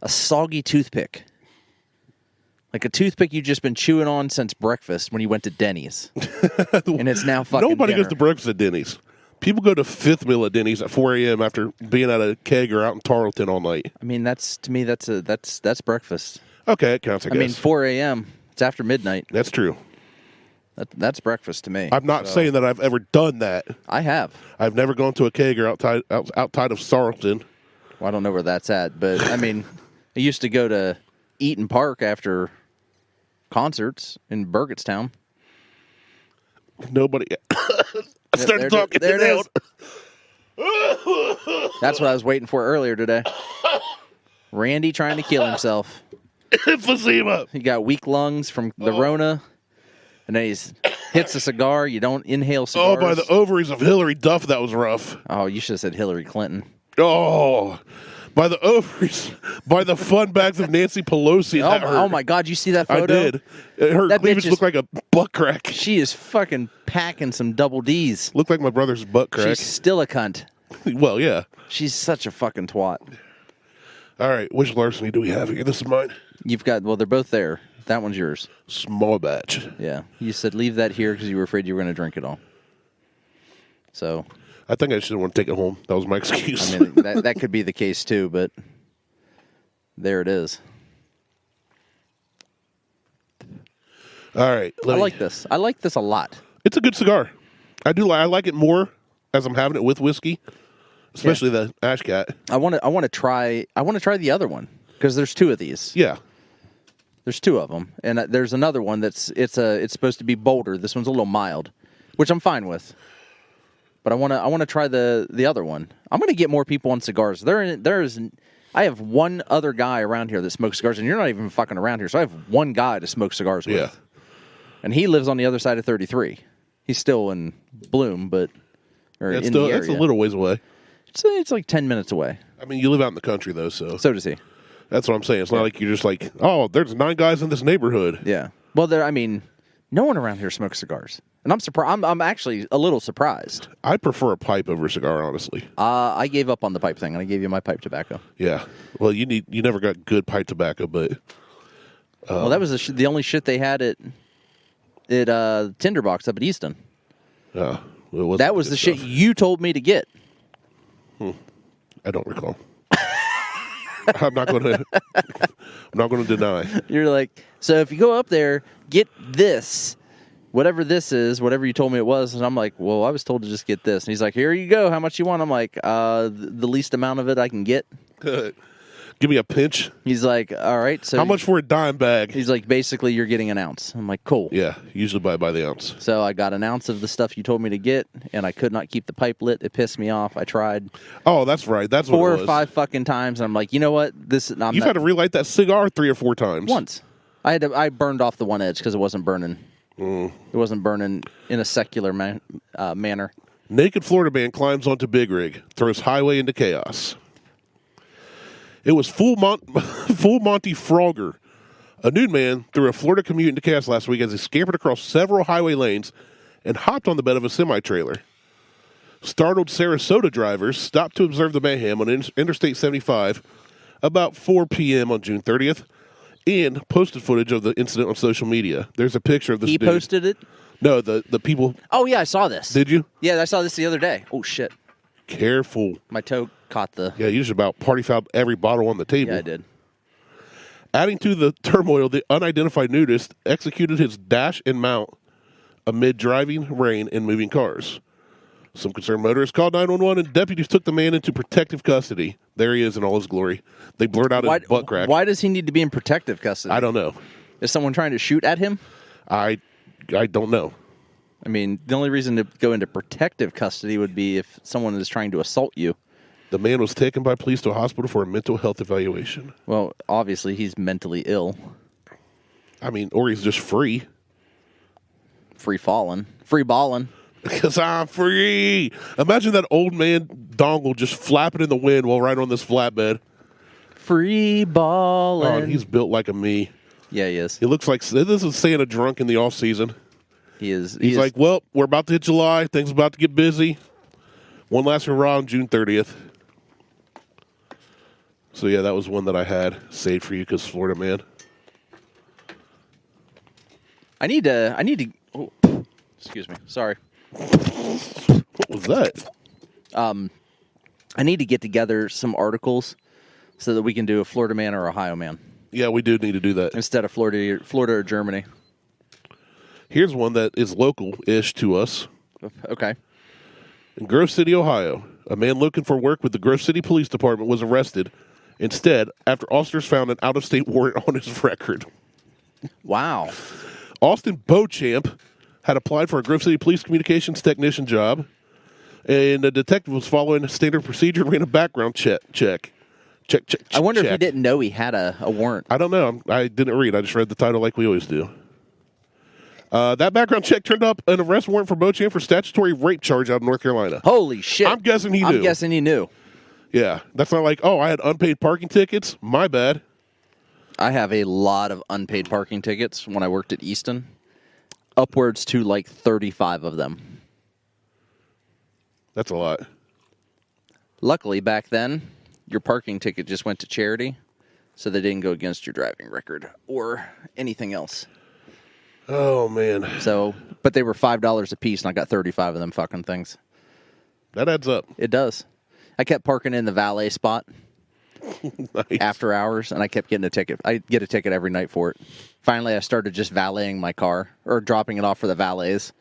soggy toothpick. Like a toothpick you've just been chewing on since breakfast when you went to Denny's. And it's now fucking Nobody dinner. goes to breakfast at Denny's. People go to fifth meal at Denny's at 4 a.m. after being at a keg or out in Tarleton all night. I mean, that's breakfast. Okay, it counts, I guess. I mean, 4 a.m. It's after midnight. That's true. That's breakfast to me. I'm not saying that I've ever done that. I have. I've never gone to a keg or outside of Tarleton. Well, I don't know where that's at, but I mean, I used to go to Eaton Park after concerts in Burgettstown. Nobody. I started talking. There it is. That's what I was waiting for earlier today. Randy trying to kill himself. Emphysema. He got weak lungs from the Rona, and then he hits a cigar. You don't inhale cigars. Oh, by the ovaries of Hillary Duff, that was rough. Oh, you should have said Hillary Clinton. Oh, by the ovaries, by the fun bags of Nancy Pelosi. Oh my God, you see that photo? I did. Her That cleavage bitch looked like a butt crack. She is fucking packing some double Ds. Looked like my brother's butt crack. She's still a cunt. Well, yeah. She's such a fucking twat. All right, which larceny do we have here? This is mine. You've got, well, they're both there. That one's yours. Small batch. Yeah. You said leave that here because you were afraid you were going to drink it all. So. I think I just didn't want to take it home. That was my excuse. I mean, that could be the case too, but there it is. All right. I like this. I like this a lot. It's a good cigar. I do. I like it more as I'm having it with whiskey, especially the Ash Cat. I want to try the other one because there's two of these. Yeah. There's two of them, and there's another one it's supposed to be bolder. This one's a little mild, which I'm fine with. But I want to try the other one. I'm going to get more people on cigars. I have one other guy around here that smokes cigars, and you're not even fucking around here. So I have one guy to smoke cigars with. Yeah. And he lives on the other side of 33. He's still in Bloom, but in the area. It's a little ways away. It's like 10 minutes away. I mean, you live out in the country though, so does he. That's what I'm saying. It's not like you're just like, oh, there's 9 guys in this neighborhood. Yeah. Well, no one around here smokes cigars, and I'm surprised. I'm actually a little surprised. I prefer a pipe over a cigar, honestly. I gave up on the pipe thing, and I gave you my pipe tobacco. Yeah. Well, you never got good pipe tobacco, but well, that was the only shit they had at Tinderbox up at Easton. That was the shit you told me to get. I don't recall. I'm not going to deny. You're like, so if you go up there, get this, whatever this is, whatever you told me it was. And I'm like, well, I was told to just get this. And he's like, here you go. How much you want? I'm like, the least amount of it I can get. Give me a pinch. He's like, all right. So how much for a dime bag? He's like, basically, you're getting an ounce. I'm like, cool. Yeah, usually buy by the ounce. So I got an ounce of the stuff you told me to get, and I could not keep the pipe lit. It pissed me off. I tried. Oh, that's right. That's what it was. 4 or 5 fucking times. And I'm like, you know what? You've had to relight that cigar 3 or 4 times. Once. I burned off the one edge because it wasn't burning. It wasn't burning in a secular manner. Naked Florida man climbs onto Big Rig, throws highway into chaos. It was full Monty Frogger. A nude man threw a Florida commute into chaos last week as he scampered across several highway lanes and hopped on the bed of a semi-trailer. Startled Sarasota drivers stopped to observe the mayhem on Interstate 75 about 4 p.m. on June 30th and posted footage of the incident on social media. There's a picture of this dude. He posted it? No, the people. Oh, yeah, I saw this. Did you? Yeah, I saw this the other day. Oh, shit. Careful. My toe caught the... Yeah, you just about party fouled every bottle on the table. Yeah, I did. Adding to the turmoil, the unidentified nudist executed his dash and mount amid driving rain and moving cars. Some concerned motorists called 911 and deputies took the man into protective custody. There he is in all his glory. They blurred out his butt crack. Why does he need to be in protective custody? I don't know. Is someone trying to shoot at him? I don't know. I mean, the only reason to go into protective custody would be if someone is trying to assault you. The man was taken by police to a hospital for a mental health evaluation. Well, obviously, he's mentally ill. I mean, or he's just free. Free falling. Free balling. Because I'm free. Imagine that old man dongle just flapping in the wind while riding on this flatbed. Free balling. Oh, and he's built like a me. Yeah, he is. He looks like this is Santa drunk in the off season. He is. He's like, well, we're about to hit July. Things about to get busy. One last hurrah on June 30th. So, yeah, that was one that I had saved for you because Florida man. I need to. Oh, excuse me. Sorry. What was that? I need to get together some articles so that we can do a Florida man or Ohio man. Yeah, we do need to do that. Instead of Florida or Germany. Here's one that is local-ish to us. Okay. In Grove City, Ohio, a man looking for work with the Grove City Police Department was arrested instead after officers found an out-of-state warrant on his record. Wow. Austin Beauchamp had applied for a Grove City Police communications technician job, and the detective was following a standard procedure and ran a background check. I wonder if he didn't know he had a warrant. I don't know. I didn't read. I just read the title like we always do. That background check turned up an arrest warrant for Beauchamp for statutory rape charge out of North Carolina. Holy shit. I'm guessing he knew. Yeah. That's not like, oh, I had unpaid parking tickets. My bad. I have a lot of unpaid parking tickets when I worked at Easton. Upwards to like 35 of them. That's a lot. Luckily, back then, your parking ticket just went to charity, so they didn't go against your driving record or anything else. Oh, man. So, but they were $5 a piece, and I got 35 of them fucking things. That adds up. It does. I kept parking in the valet spot Nice. after hours, and I kept getting a ticket. I get a ticket every night for it. Finally, I started just valeting my car or dropping it off for the valets,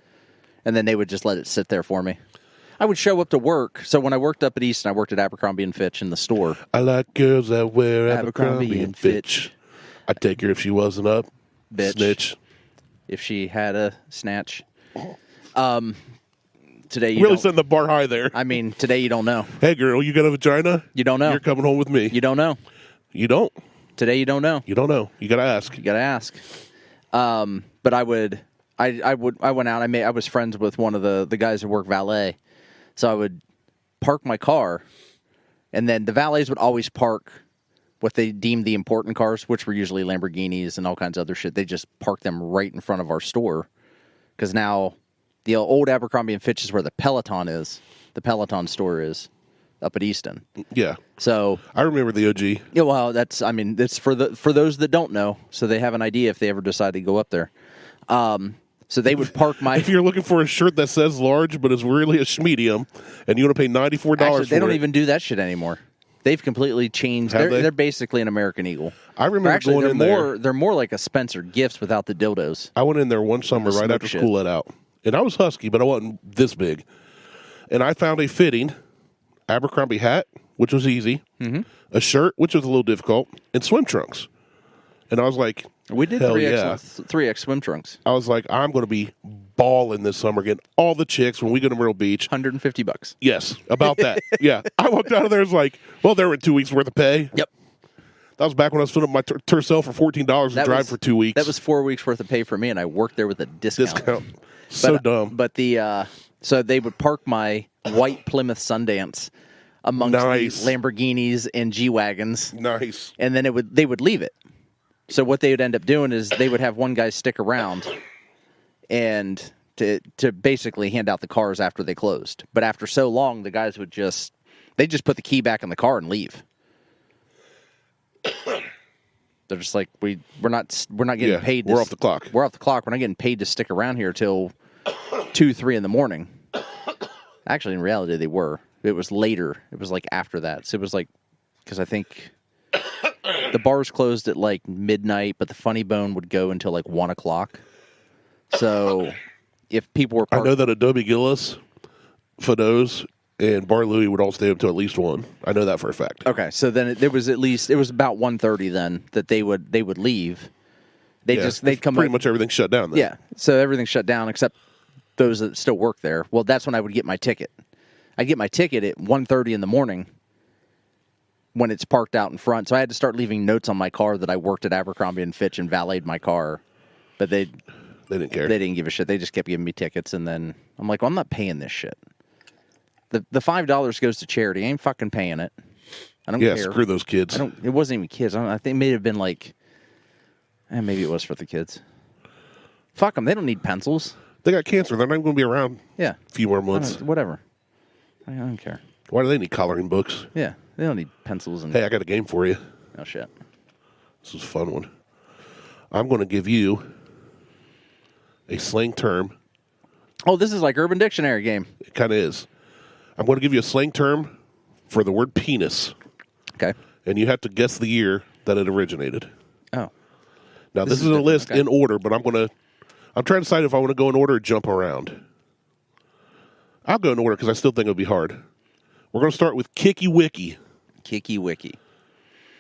and then they would just let it sit there for me. I would show up to work. So when I worked up at Easton, I worked at Abercrombie & Fitch in the store. I like girls that wear Abercrombie and Fitch. I'd take her if she wasn't up. Bitch. Snitch. If she had a snatch. Today you Really don't. setting the bar high there. I mean, today you don't know. Hey, girl, you got a vagina? You don't know. You're coming home with me. You don't know. You don't. Today you don't know. You don't know. You got to ask. You got to ask. But I went out. I was friends with one of the guys who work valet, so I would park my car, and then the valets would always park what they deemed the important cars, which were usually Lamborghinis and all kinds of other shit. They just parked them right in front of our store, because now the old Abercrombie & Fitch is where the Peloton is. The Peloton store is up at Easton. Yeah. So I remember the OG. yeah, well, it's for those that don't know, so they have an idea if they ever decide to go up there. So they would park my. If you're looking for a shirt that says large but is really a medium, and you want to pay $94 Actually, for they don't it, even do that shit anymore. They've completely changed. Have they? They're basically an American Eagle. I remember Actually, going in there. They're more like a Spencer Gifts without the dildos. I went in there one summer the right smoke after shit. school let out, and I was husky, but I wasn't this big. And I found a fitting Abercrombie hat, which was easy, a shirt, which was a little difficult, and swim trunks. And I was like, We did hell 3X swim trunks. I was like, I'm going to be balling this summer, getting all the chicks when we go to Myrtle Beach. $150. Yes, about that. Yeah. I walked out of there, it was like, well, there were 2 weeks worth of pay. Yep. That was back when I was filling up my Tercel for $14 to drive for 2 weeks. That was 4 weeks worth of pay for me, and I worked there with a discount. So dumb. But so they would park my white Plymouth Sundance amongst Nice. the Lamborghinis and G-Wagons, Nice. and then they would leave it. So what they would end up doing is they would have one guy stick around and to basically hand out the cars after they closed. But after so long, the guys would just put the key back in the car and leave. They're just like, we're not getting paid. We're off the clock. We're off the clock. We're not getting paid to stick around here till 2, 3 in the morning. Actually, in reality, they were. It was later. It was like after that. So it was like, because I think the bars closed at like midnight, but the Funny Bone would go until like 1 o'clock. So if people were I know that Adobe Gillis, Fados, and Bar Louie would all stay up until at least 1. I know that for a fact. Okay, so then it was about 1:30 then that they would leave. They'd come pretty up, much everything shut down then. Yeah, so everything shut down except those that still work there. Well, that's when I would get my ticket. I'd get my ticket at 1:30 in the morning when it's parked out in front. So I had to start leaving notes on my car that I worked at Abercrombie & Fitch and valeted my car. But they didn't care. They didn't give a shit. They just kept giving me tickets, and then I'm like, well, I'm not paying this shit. The $5 goes to charity. I ain't fucking paying it. I don't care. Yeah, screw those kids. It wasn't even kids. I think it may have been like, maybe it was for the kids. Fuck them. They don't need pencils. They got cancer. They're not going to be around Yeah. a few more months. Whatever. I don't care. Why do they need coloring books? Yeah. They don't need pencils and. Hey, I got a game for you. Oh, shit. This is a fun one. I'm going to give you a slang term. Oh, this is like Urban Dictionary game. It kind of is. I'm going to give you a slang term for the word penis. Okay. And you have to guess the year that it originated. Oh. Now, this is a different, list okay. in order, but I'm trying to decide if I want to go in order or jump around. I'll go in order because I still think it'll be hard. We're going to start with Kicky Wiki. Kicky Wiki.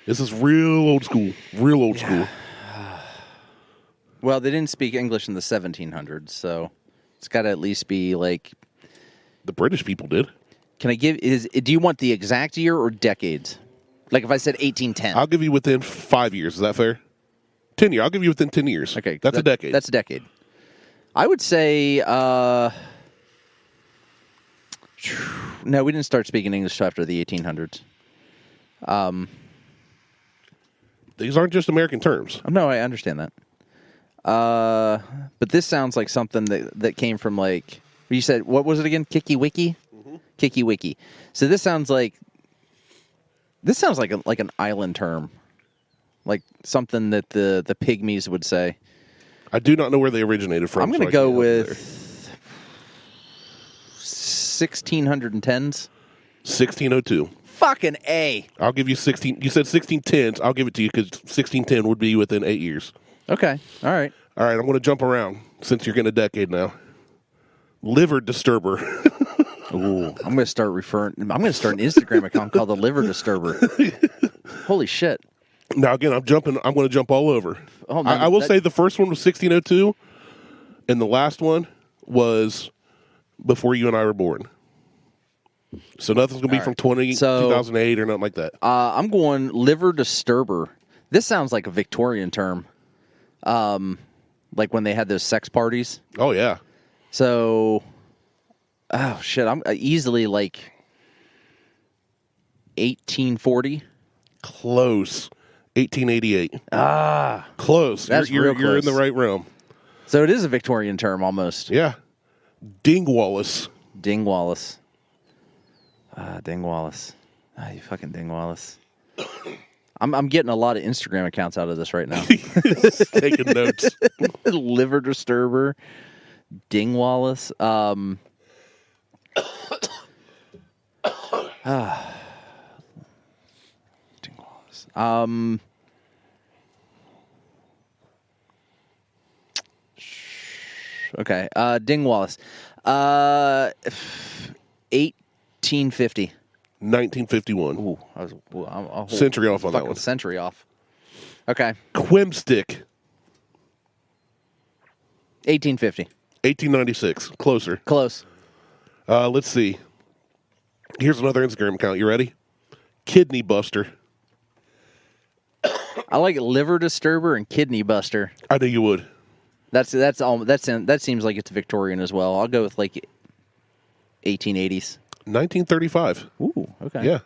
This is real old school. Real old school. Well, they didn't speak English in the 1700s, so it's got to at least be like. The British people did. Can I give? Do you want the exact year or decades? Like if I said 1810. I'll give you within 5 years. Is that fair? 10 years. I'll give you within 10 years. Okay. That's a decade. That's a decade. I would say. No, we didn't start speaking English till after the 1800s. These aren't just American terms. No, I understand that. But this sounds like something that came from like. You said, what was it again? Kicky Wiki? Mm-hmm. Kicky Wiki. So this sounds like an island term. Like something that the pygmies would say. I do not know where they originated from. I'm going to go with 1610s. 1602. Fucking A. I'll give you 16. You said 1610s. I'll give it to you because 1610 would be within 8 years. Okay. All right. All right, I'm going to jump around since you're getting a decade now. Liver disturber. Ooh, I'm going to start an Instagram account called the Liver Disturber. Holy shit. Now, again, I'm going to jump all over. Oh, man, I will say the first one was 1602, and the last one was before you and I were born. So nothing's going to be from 2008 or nothing like that. I'm going Liver Disturber. This sounds like a Victorian term. Like when they had those sex parties. Oh, yeah. So, oh, shit. I'm easily like 1840. Close. 1888. Close. That's you're real close. in the right realm. So it is a Victorian term almost. Yeah. Dingwallace. Dingwallace. Dingwallace. You fucking Dingwallace. I'm getting a lot of Instagram accounts out of this right now. Taking notes. Liver Disturber. Dingwallace. Dingwallace. Okay. Dingwallace. 1850. 1951. Ooh, I'm a whole Century off on that fucking one. Century off. Okay. Quimstick. 1850. 1896. Closer. Close. Let's see. Here's another Instagram account. You ready? Kidney Buster. I like Liver Disturber and Kidney Buster. I knew you would. That seems like it's Victorian as well. I'll go with like 1880s. 1935. Ooh, okay. Yeah.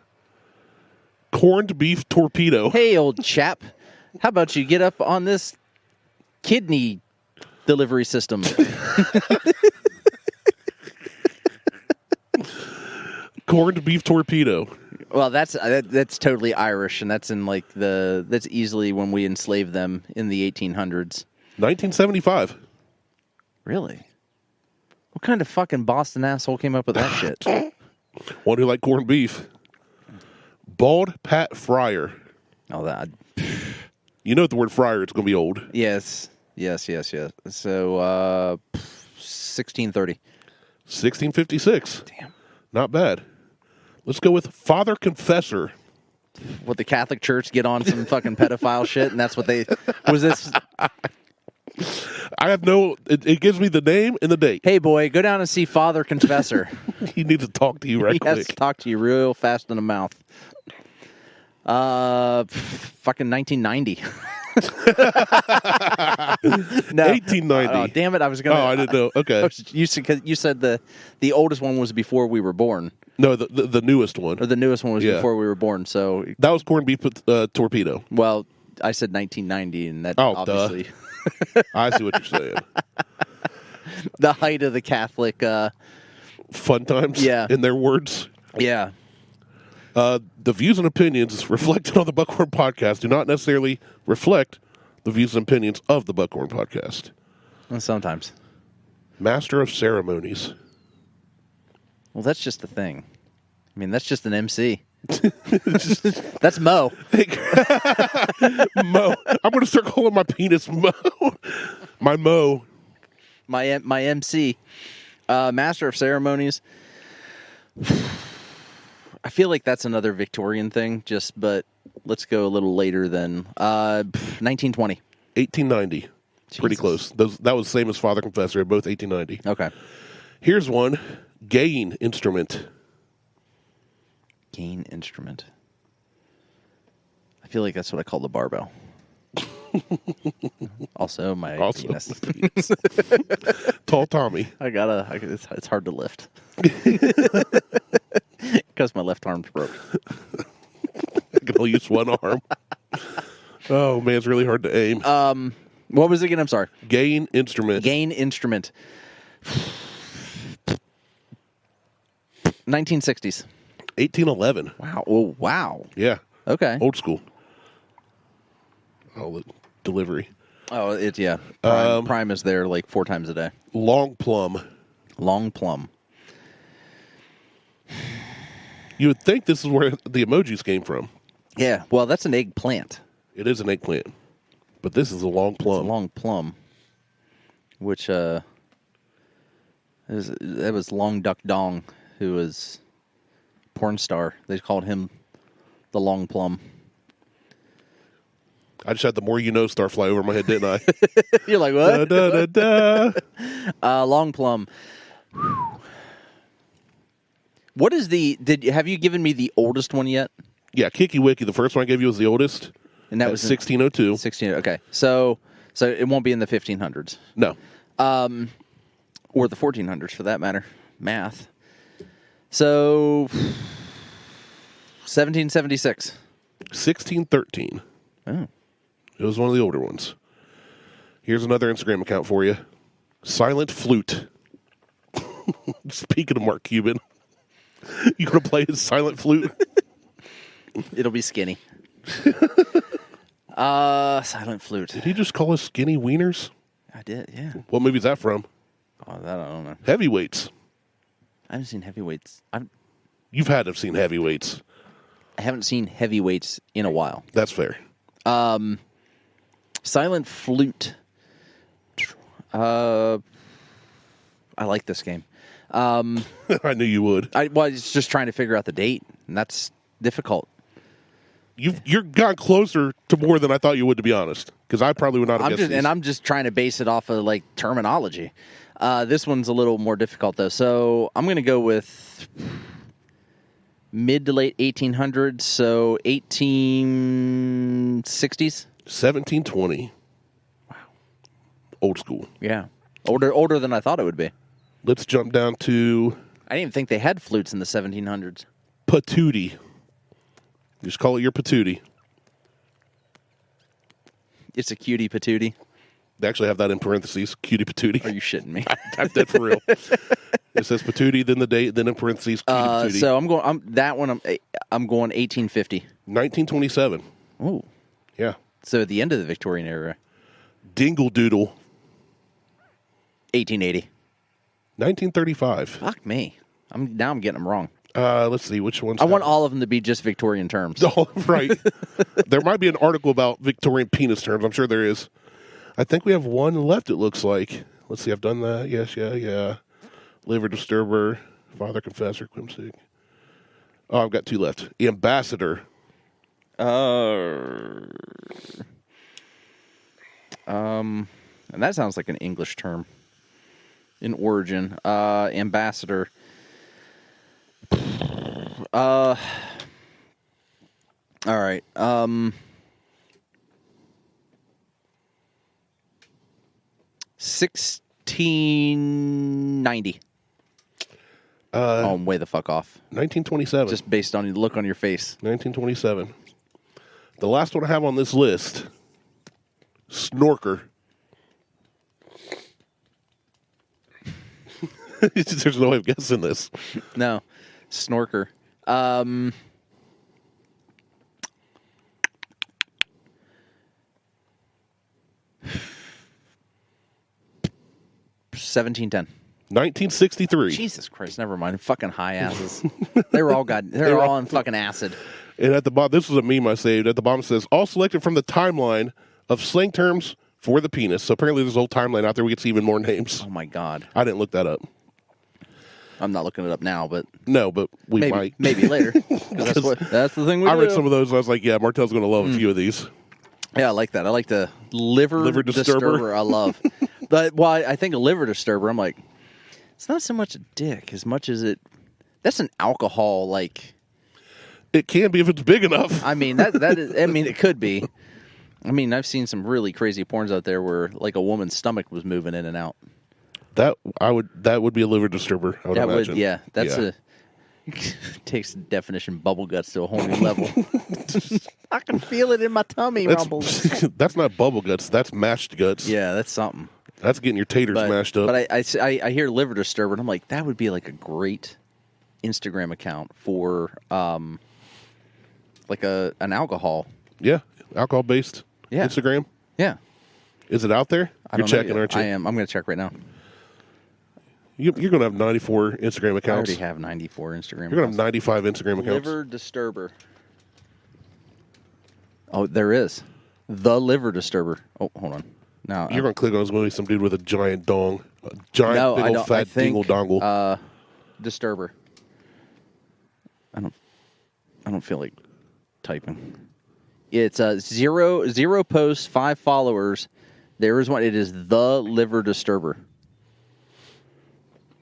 Corned beef torpedo. Hey, old chap. How about you get up on this kidney delivery system? Corned beef torpedo. Well, that's totally Irish, and that's in like that's easily when we enslaved them in the 1800s. 1975. Really? What kind of fucking Boston asshole came up with that shit? One who liked corned beef. Bald Pat Fryer. Oh, that. You know the word fryer, it's going to be old. Yes. So, 1630. 1656. Damn. Not bad. Let's go with Father Confessor. What, the Catholic Church get on some fucking pedophile shit, and that's what they... Was this... I have no... It gives me the name and the date. Hey, boy, go down and see Father Confessor. He needs to talk to you right He quick. has to talk to you real fast in the mouth. Fucking 1990. No. 1890. Oh, damn it! I was gonna. Oh, I didn't know. Okay. You said the oldest one was before we were born, No, the newest one. or the newest one was Yeah. before we were born. So, That was corned beef torpedo. well, I said 1990, and that Oh, obviously I see what you're saying. the height of the Catholic. Fun times. Yeah. In their words. Yeah. The views and opinions reflected on the Buckhorn Podcast do not necessarily reflect the views and opinions of the Buckhorn Podcast. Well, sometimes. Master of Ceremonies. Well, that's just the thing. I mean, that's just an MC. That's Mo. Mo. I'm going to start calling my penis Mo. My Mo. My MC. Master of Ceremonies. I feel like that's another Victorian thing, but let's go a little later than 1920. 1890. Pretty Jesus. close. That was the same as Father Confessor, both 1890. Okay. Here's one. Gain instrument. Gain instrument. I feel like that's what I call the barbell. Also, my penis. penis. Tall Tommy. It's hard to lift. Because my left arm's broke. I can only use one arm. Oh, man, it's really hard to aim. What was it again? I'm sorry. Gain instrument. Gain instrument. 1960s. 1811. Wow. Oh, wow. Yeah. Okay. Old school. Oh, delivery. Oh, yeah. Prime is there like 4 times a day. Long plum. Long plum. You would think this is where the emojis came from. Yeah, well, that's an eggplant. It is an eggplant, but this is a long plum. It's a long plum, which that was Long Duck Dong, who was a porn star. They called him the Long Plum. I just had the more you know star fly over my head, didn't I? You're like, what? Da, da, da. Long Plum. What is have you given me the oldest one yet? Yeah, Kiki Wiki, the first one I gave you was the oldest. And that was 1602. 16, okay. So it won't be in the 1500s. No. Or the 1400s for that matter. Math. So 1776. 1613. Oh. It was one of the older ones. Here's another Instagram account for you. Silent Flute. Speaking of Mark Cuban, you gonna play his Silent Flute? It'll be skinny. Silent Flute. Did he just call us skinny wieners? I did, yeah. What movie is that from? Oh, that I don't know. Heavyweights. I haven't seen Heavyweights. You've had to have seen Heavyweights. I haven't seen Heavyweights in a while. That's fair. Silent Flute. I like this game. I knew you would. I was just trying to figure out the date, and that's difficult. You're gone closer to more than I thought you would, to be honest. Because I probably would not have guessed these. And I'm just trying to base it off of like terminology. This one's a little more difficult though, so I'm going to go with mid to late 1800s, so 1860s. 1720. Wow. Old school. Yeah, older than I thought it would be. Let's jump down to I didn't even think they had flutes in the 1700s. patootie. Just call it your patootie. It's a cutie patootie. They actually have that in parentheses. Cutie patootie. Are you shitting me? I'm dead for real. It says patootie, then the date, then in parentheses cutie patootie. So I'm going 1850. 1927. Oh, Yeah. so at the end of the Victorian era. Dingle Doodle. 1880. 1935. Fuck me. I'm getting them wrong. Let's see which ones. I want all of them to be just Victorian terms. Oh, right. There might be an article about Victorian penis terms. I'm sure there is. I think we have one left, it looks like. Let's see. I've done that. Yes, yeah. Liver disturber, father confessor, quimsic. Oh, I've got two left. Ambassador. And that sounds like an English term in origin. Ambassador. All right. 1690. I'm way the fuck off. 1927. Just based on the look on your face. 1927. The last one I have on this list, Snorker. There's no way of guessing this. No. Snorker. 1710. 1963. Jesus Christ, never mind. Fucking high asses. They're all on fucking acid. And at the bottom, this was a meme I saved. At the bottom it says, all selected from the timeline of slang terms for the penis. So apparently there's a whole timeline out there. We get to see even more names. Oh my God. I didn't look that up. I'm not looking it up now, but no, but we might. Maybe later. That's the thing we do. I read some of those and I was like, yeah, Martelle's going to love a few of these. Yeah, I like that. I like the liver disturber. I love. But I think a liver disturber, I'm like, it's not so much a dick as much as that's an alcohol, like. It can be if it's big enough. I mean, that is, I mean, it could be. I mean, I've seen some really crazy porns out there where like a woman's stomach was moving in and out. That would be a liver disturber, I would imagine. Takes the definition bubble guts to a whole new level. I can feel it in my tummy rumbles. That's not bubble guts. That's mashed guts. Yeah, that's something. That's getting your taters mashed up. But I hear liver disturber, and I'm like, that would be like a great Instagram account for like an alcohol. Yeah, alcohol-based Instagram. Yeah. Is it out there? You're checking, aren't you? I am. I'm going to check right now. You're going to have 94 Instagram accounts. I already have 94 Instagram accounts. You're going to have 95 Instagram accounts. Liver Disturber. Oh, there is. The Liver Disturber. Oh, hold on. Now You're going to click on, it's going to be some dude with a giant dong. A giant, big old fat dingle dongle. Disturber. I don't feel like typing. It's zero posts, 5 followers. There is one. It is The Liver Disturber.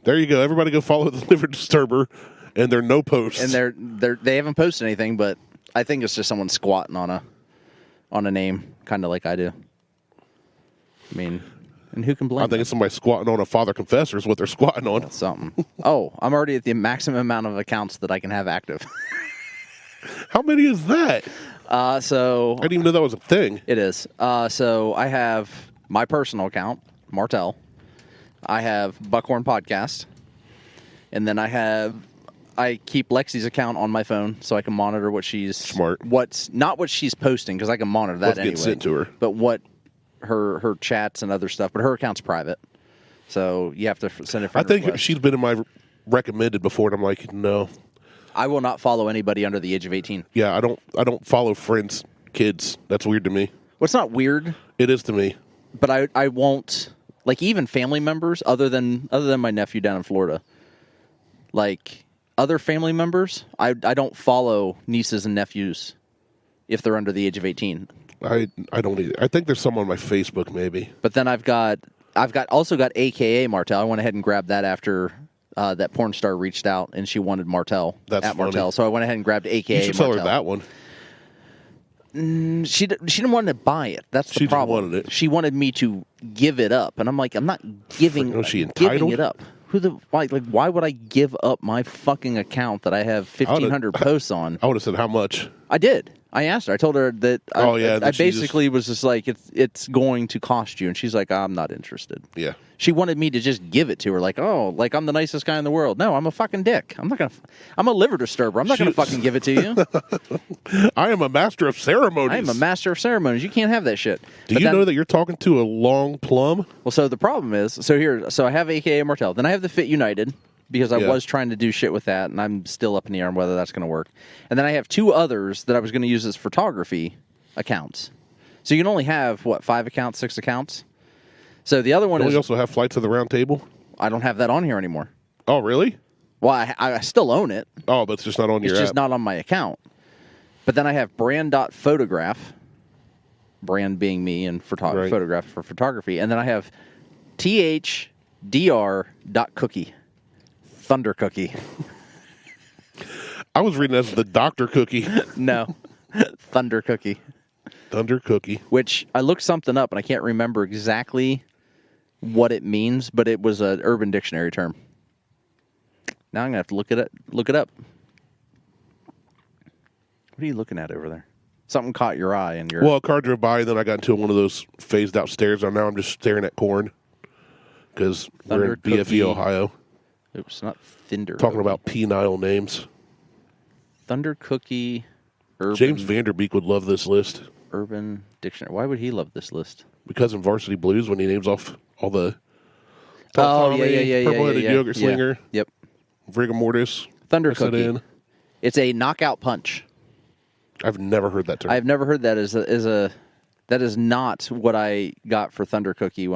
There you go. Everybody go follow the Liver Disturber, and there are no posts. And they haven't posted anything, but I think it's just someone squatting on a name, kind of like I do. I mean, and who can blame? I think it's somebody squatting on a Father Confessor is what they're squatting on. That's something. Oh, I'm already at the maximum amount of accounts that I can have active. How many is that? So I didn't even know that was a thing. It is. So I have my personal account, Martelle. I have Buckhorn Podcast. And then I keep Lexi's account on my phone so I can monitor what she's... Smart. Not what she's posting, because I can monitor that anyway. What's getting sent to her. But what her chats and other stuff. But her account's private. So you have to send a friend I think request. she's been in my recommended before, and I'm like, no. I will not follow anybody under the age of 18. Yeah, I don't follow friends' kids. That's weird to me. Well, it's not weird. It is to me. But I won't... Like, even family members, other than my nephew down in Florida, like, other family members, I don't follow nieces and nephews if they're under the age of 18. I don't either. I think there's some on my Facebook, maybe. But then I've also got AKA Martelle. I went ahead and grabbed that after that porn star reached out, and she wanted Martelle. That's at funny. Martelle. So I went ahead and grabbed AKA You should Martelle. tell her that one. She didn't want to buy it. That's the She just problem. wanted it. She wanted me to give it up, and I'm like, I'm not giving. Was she giving entitled? it up. Why would I give up my fucking account that I have 1,500 posts on? I would have said how much. I did. I asked her. I told her that. I basically was just like, it's going to cost you, and she's like, I'm not interested. Yeah. She wanted me to just give it to her, like, oh, like I'm the nicest guy in the world. No, I'm a fucking dick. I'm a liver disturber. I'm not gonna fucking give it to you. I am a master of ceremonies. I am a master of ceremonies. You can't have that shit. Do you know that you're talking to a long plum? Well, so the problem is, so I have AKA Martelle. Then I have the Fit United, because I was trying to do shit with that, and I'm still up in the air on whether that's going to work. And then I have 2 others that I was going to use as photography accounts. So you can only have, 5 accounts, 6 accounts? So the other one Don't is... we also have Flights of the Round Table? I don't have that on here anymore. Oh, really? Well, I still own it. Oh, but it's just not on your It's just app. not on my account. But then I have brand.photograph, brand being me, and Right. photograph for photography. And then I have thdr.cookie, Thunder Cookie. I was reading that as the Dr. Cookie. No, Thunder Cookie. Thunder Cookie. Which I looked something up, and I can't remember exactly what it means, but it was an Urban Dictionary term. Now I'm going to have to look it up. What are you looking at over there? Something caught your eye, and Well, a car drove by, and then I got into one of those phased out stairs, and now I'm just staring at corn because we're in Thunder BFE, Cookie. Ohio. Oops, not Thinder. Talking Cookie. about penile names. Thunder Cookie. Urban, James Vanderbeek would love this list. Urban Dictionary. Why would he love this list? Because in Varsity Blues, when he names off all the Oh, Tommy, yeah. Purple-Headed Yogurt Slinger, Yep. Rigor Mortis, Thunder Press It Cookie. In. It's a knockout punch. I've never heard that term. I've never heard that that is not what I got for Thunder Cookie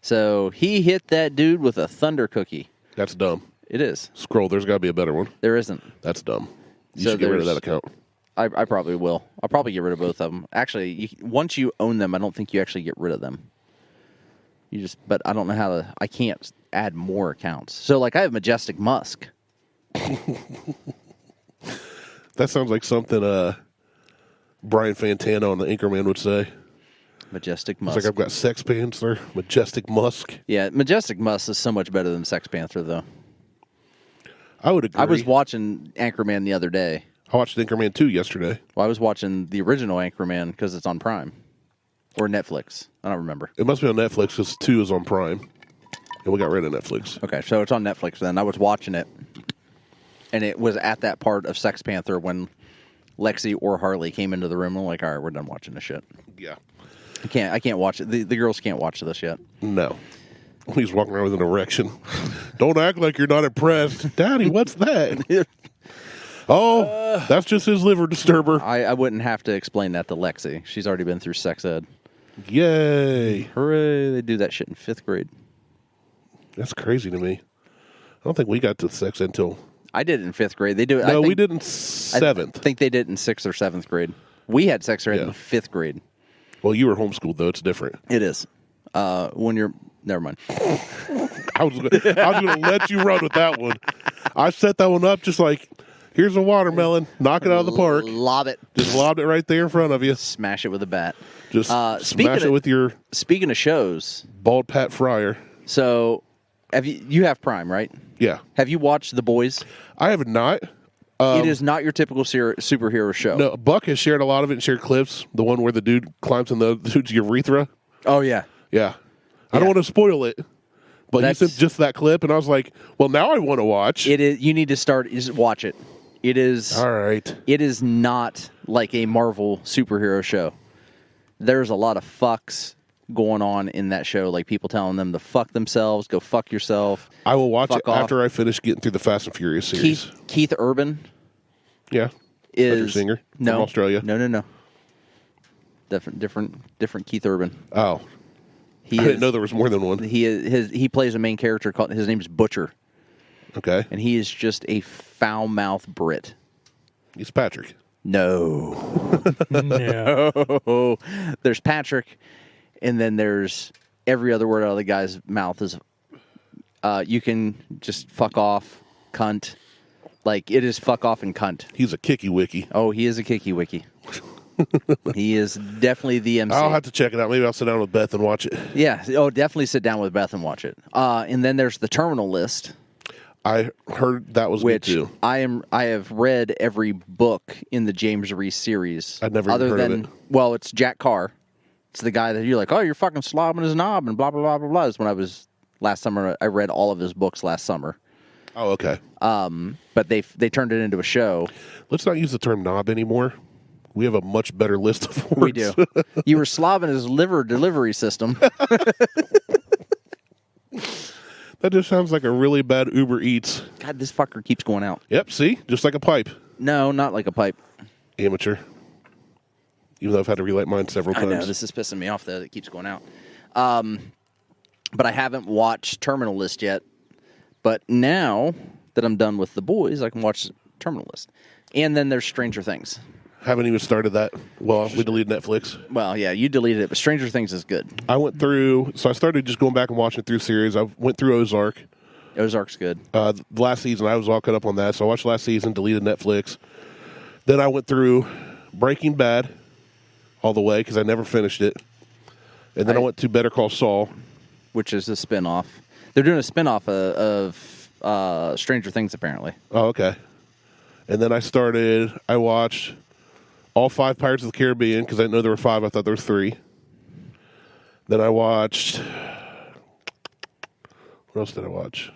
so he hit that dude with a Thunder Cookie. That's dumb. It is. Scroll, there's got to be a better one. There isn't. That's dumb. You So should get rid of there's- that account. I probably will. I'll probably get rid of both of them. Actually, once you own them, I don't think you actually get rid of them. But I don't know how to. I can't add more accounts. So, like, I have Majestic Musk. That sounds like something Brian Fantano on the Anchorman would say. Majestic It's Musk. like, I've got Sex Panther, Majestic Musk. Yeah, Majestic Musk is so much better than Sex Panther, though. I would agree. I was watching Anchorman the other day. I watched Anchorman 2 yesterday. Well, I was watching the original Anchorman because it's on Prime. Or Netflix. I don't remember. It must be on Netflix because 2 is on Prime. And we got rid of Netflix. Okay, so it's on Netflix then. I was watching it. And it was at that part of Sex Panther when Lexi or Harley came into the room. I'm like, all right, we're done watching this shit. Yeah. I can't watch it. The girls can't watch this yet. No. He's walking around with an erection. Don't act like you're not impressed. Daddy, what's that? Oh, that's just his liver disturber. I wouldn't have to explain that to Lexi. She's already been through sex ed. Yay. Hooray. They do that shit in 5th grade. That's crazy to me. I don't think we got to sex until... I did it in 5th grade. They do it. No, we did in 7th. I think they did it in 6th or 7th grade. We had sex ed in 5th grade. Well, you were homeschooled, though. It's different. It is. When you're... Never mind. I was going to let you run with that one. I set that one up just like, here's a watermelon. Knock it out of the park. Lob it. Just lobbed it right there in front of you. Smash it with a bat. Just smash it with your... Speaking of shows... Bald Pat Fryer. So, you have Prime, right? Yeah. Have you watched The Boys? I have not. It is not your typical superhero show. No, Buck has shared a lot of it and shared clips. The one where the dude climbs in the dude's urethra. Oh, yeah. Yeah. I don't want to spoil it, but he sent just that clip, and I was like, well, now I want to watch. It is. You need to watch it. It is... All right. It is not like a Marvel superhero show. There's a lot of fucks going on in that show, like people telling them to fuck themselves, go fuck yourself. I will watch it off. after I finish getting through the Fast and Furious series. Keith Urban. Yeah. Is singer no from Australia. No. Different Keith Urban. Oh. I didn't know there was more than one. He plays a main character called, his name's Butcher. Okay. And he is just a foul-mouthed Brit. He's Patrick. No. No. There's Patrick, and then there's every other word out of the guy's mouth is, you can just fuck off, cunt. Like, it is fuck off and cunt. He's a kicky wiki. Oh, he is a kicky wiki. He is definitely the MC. I'll have to check it out. Maybe I'll sit down with Beth and watch it. Yeah. Oh, definitely sit down with Beth and watch it. And then there's the Terminal List. I heard that was good too. I have read every book in the James Reese series. I'd never even heard of it. Well, it's Jack Carr. It's the guy that you're like, oh, you're fucking slobbing his knob and blah, blah, blah, blah, blah. It's when I was last summer. I read all of his books last summer. Oh, okay. But they turned it into a show. Let's not use the term knob anymore. We have a much better list of words. We do. You were slobbing his liver delivery system. That just sounds like a really bad Uber Eats. God, this fucker keeps going out. Yep, see? Just like a pipe. No, not like a pipe. Amateur. Even though I've had to relight mine several times. I know, this is pissing me off, though. It keeps going out. But I haven't watched Terminal List yet. But now that I'm done with The Boys, I can watch Terminal List. And then there's Stranger Things. Haven't even started that. Well, we deleted Netflix. Well, yeah, you deleted it, but Stranger Things is good. I went through, so I started just going back and watching through series. I went through Ozark. Ozark's good. The last season, I was all caught up on that. So I watched last season, deleted Netflix. Then I went through Breaking Bad all the way because I never finished it. And then I went to Better Call Saul. Which is a spinoff. They're doing a spinoff of Stranger Things, apparently. Oh, okay. And then I watched all 5 Pirates of the Caribbean because I didn't know there were 5. I thought there were 3. Then I watched... What else did I watch?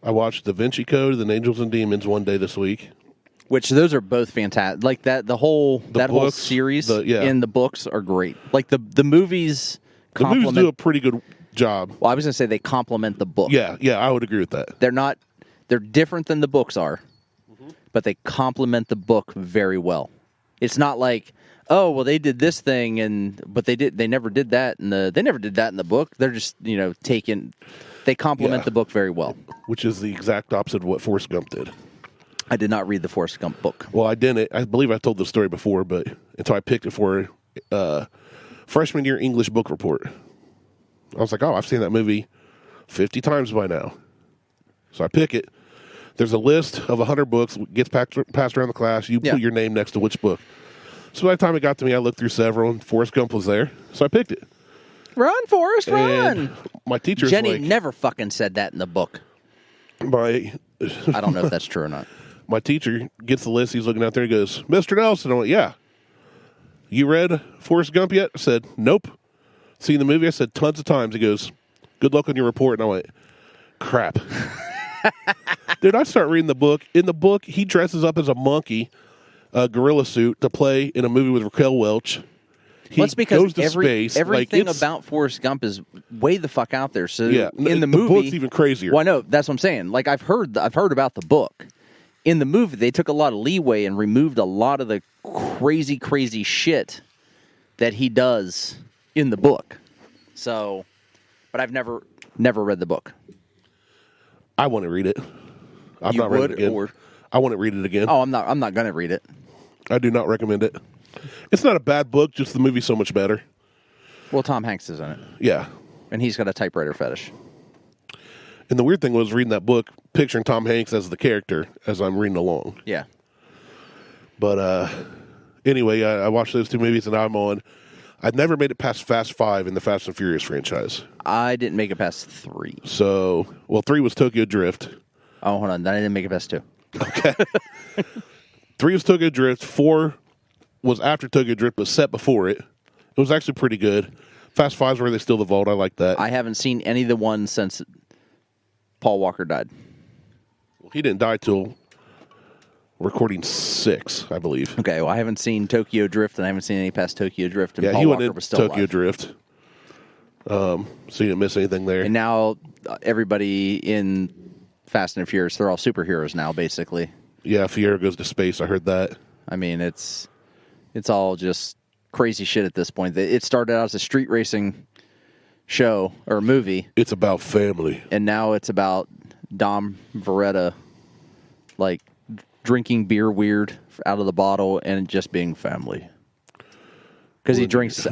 I watched Da Vinci Code and Angels and Demons one day this week. Which those are both fantastic. Like that, whole series and the books are great. Like the movies. The movies do a pretty good job. Well, I was going to say they complement the book. Yeah, I would agree with that. They're different than the books are, but they complement the book very well. It's not like, oh, well, they did this thing, but they never did that, they never did that in the book. They're just they complement the book very well. Which is the exact opposite of what Forrest Gump did. I did not read the Forrest Gump book. Well, I didn't. I believe I told the story before, but until I picked it for freshman year English book report. I was like, oh, I've seen that movie 50 times by now. So I pick it. There's a list of 100 books, gets passed around the class. You put your name next to which book. So by the time it got to me, I looked through several, and Forrest Gump was there. So I picked it. Run, Forrest, run! And my teacher's Jenny never fucking said that in the book. I don't know if that's true or not. My teacher gets the list. He's looking out there. He goes, Mr. Nelson. I went, yeah. You read Forrest Gump yet? I said, nope. Seen the movie? I said, tons of times. He goes, good luck on your report. And I went, crap. Dude, I start reading the book. In the book, he dresses up as a monkey, a gorilla suit, to play in a movie with Raquel Welch. He Well, it's because goes to space. everything it's- about Forrest Gump is way the fuck out there. So Yeah, in the the movie, book's even crazier. Well, I know that's what I'm saying. Like I've heard about the book. In the movie, they took a lot of leeway and removed a lot of the crazy shit that he does in the book. So, but I've never read the book. I want to read it. I'm You not reading would, it again. or- I want to read it again. Oh, I'm not gonna read it. I do not recommend it. It's not a bad book, just the movie's so much better. Well, Tom Hanks is in it, Yeah. and he's got a typewriter fetish. And the weird thing was reading that book, picturing Tom Hanks as the character as I'm reading along. Yeah. But anyway, I watched those two movies, and I'm on. I'd never made it past Fast 5 in the Fast and Furious franchise. I didn't make it past 3. So, 3 was Tokyo Drift. Oh, hold on. I didn't make it past 2. 3 was Tokyo Drift. 4 was after Tokyo Drift, but set before it. It was actually pretty good. Fast 5's where they steal the vault. I like that. I haven't seen any of the ones since Paul Walker died. He didn't die till recording 6, I believe. Okay, well, I haven't seen Tokyo Drift, and I haven't seen any past Tokyo Drift, and Yeah, Paul he went Walker in was still Tokyo alive. Drift. So you didn't miss anything there. And now everybody in Fast and Furious, they're all superheroes now, basically. Yeah, Fiero goes to space. I heard that. I mean, it's all just crazy shit at this point. It started out as a street racing show or movie, It's about family. and now it's about Dom Veretta, like, drinking beer weird out of the bottle and just being family. Because he drinks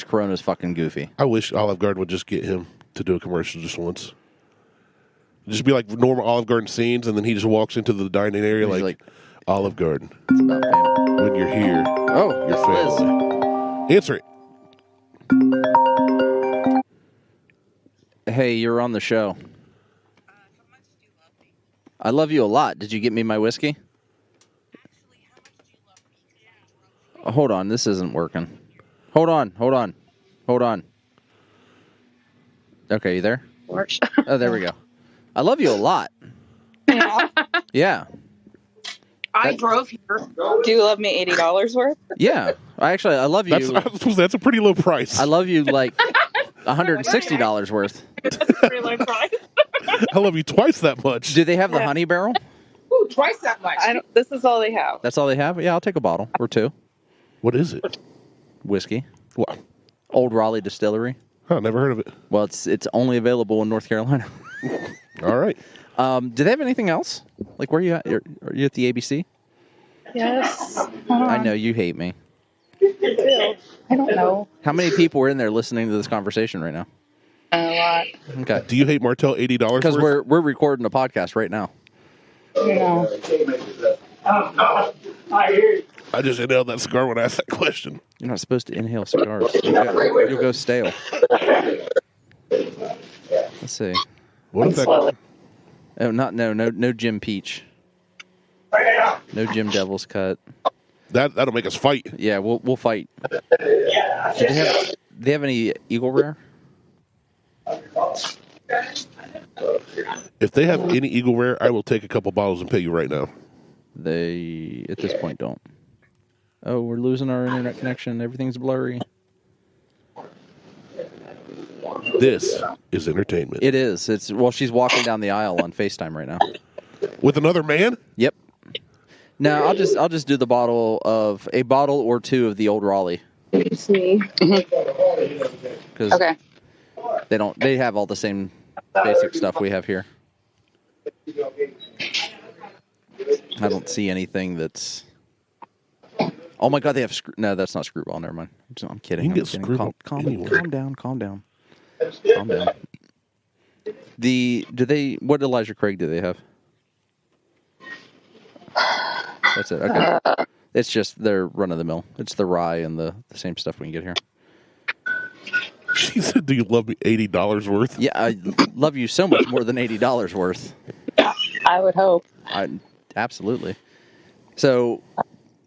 Corona's fucking goofy. I wish Olive Garden would just get him to do a commercial just once. Just be like normal Olive Garden scenes, and then he just walks into the dining area He's like Olive Garden. It's about family. When you're here, Oh, your it's Liz. family. Answer it. Hey, you're on the show. I love you a lot. Did you get me my whiskey? Oh, hold on, this isn't working. Hold on. Okay, you there? March. Oh, there we go. I love you a lot. Yeah. I drove here. Do you love me $80 worth? Yeah. I love you. That's a pretty low price. I love you like $160 worth. Pretty low price. I love you twice that much. Do they have the honey barrel? Ooh, twice that much. This is all they have. That's all they have? Yeah, I'll take a bottle or two. What is it? Whiskey. Wow. Old Raleigh Distillery. Huh, never heard of it. Well, it's only available in North Carolina. All right. Do they have anything else? Like, where are you at? Are you at the ABC? Yes. I know you hate me. I don't know. How many people are in there listening to this conversation right now? A lot. Okay. Do you hate Martell $80 Because worth? we're recording a podcast right now. No. I just inhaled that cigar when I asked that question. You're not supposed to inhale cigars. You'll go stale. Let's see. What if that? Oh, no Jim Peach. No Jim Devil's Cut. That'll make us fight. Yeah, we'll fight. Do they have any Eagle Rare? If they have any Eagle Rare, I will take a couple bottles and pay you right now. They at this point don't. Oh, we're losing our internet connection. Everything's blurry. This is entertainment. It is. She's walking down the aisle on FaceTime right now. With another man? Yep. No, I'll just do a bottle or two of the Old Raleigh. See. Because Okay. they have all the same basic stuff we have here. I don't see anything that's. Oh my God, they have no. That's not Screwball. Never mind. I'm kidding. You can I'm get kidding. Screwball Calm anywhere. down. What Elijah Craig do they have? That's it. Okay. It's just their run of the mill. It's the rye and the same stuff we can get here. She said, "Do you love me $80 worth?" Yeah, I love you so much more than $80 worth. I would hope. Absolutely. So,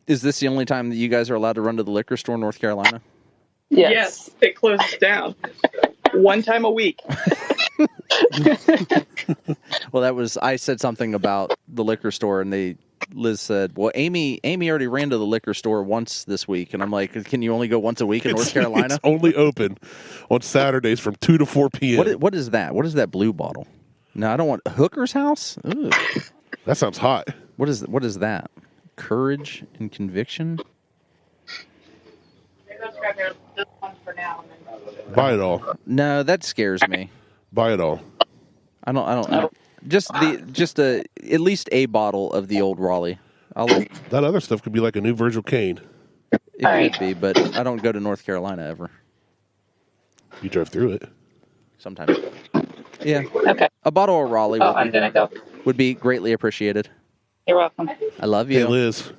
is this the only time that you guys are allowed to run to the liquor store in North Carolina? Yes, it closes down. One time a week. Well, I said something about the liquor store, and they Liz said, "Well, Amy already ran to the liquor store once this week," and I'm like, "Can you only go once a week in North Carolina?" It's only open on Saturdays from 2 to 4 p.m. What is that? What is that blue bottle? No, I don't want Hooker's House. Ooh. That sounds hot. What is that? Courage and Conviction. Maybe let's grab this one for now. Buy it all. No, that scares me. Buy it all. I don't know. Just at least a bottle of the old Raleigh. That other stuff could be like a new Virgil Kaine. It could be, but I don't go to North Carolina ever. You drove through it. Sometimes. Yeah. Okay. A bottle of Raleigh I'm going to go. would be greatly appreciated. You're welcome. I love you. Hey, Liz.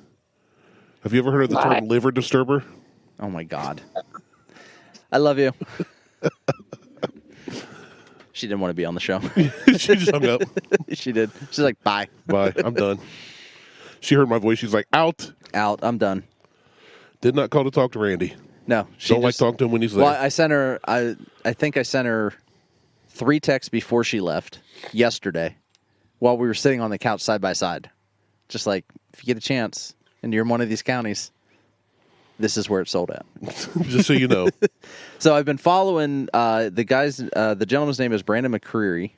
Have you ever heard of the term liver disturber? Oh, my God. I love you. She didn't want to be on the show. She just hung up. She did. She's like, bye. Bye. I'm done. She heard my voice. She's like, out. Out. I'm done. Did not call to talk to Randy. No. Don't like talking to him when he's there. Well, I sent her, I think I sent her 3 texts before she left yesterday while we were sitting on the couch side by side. Just like, if you get a chance and you're in one of these counties, this is where it's sold at. Just so you know. So I've been following the guys. The gentleman's name is Brandon McCreary.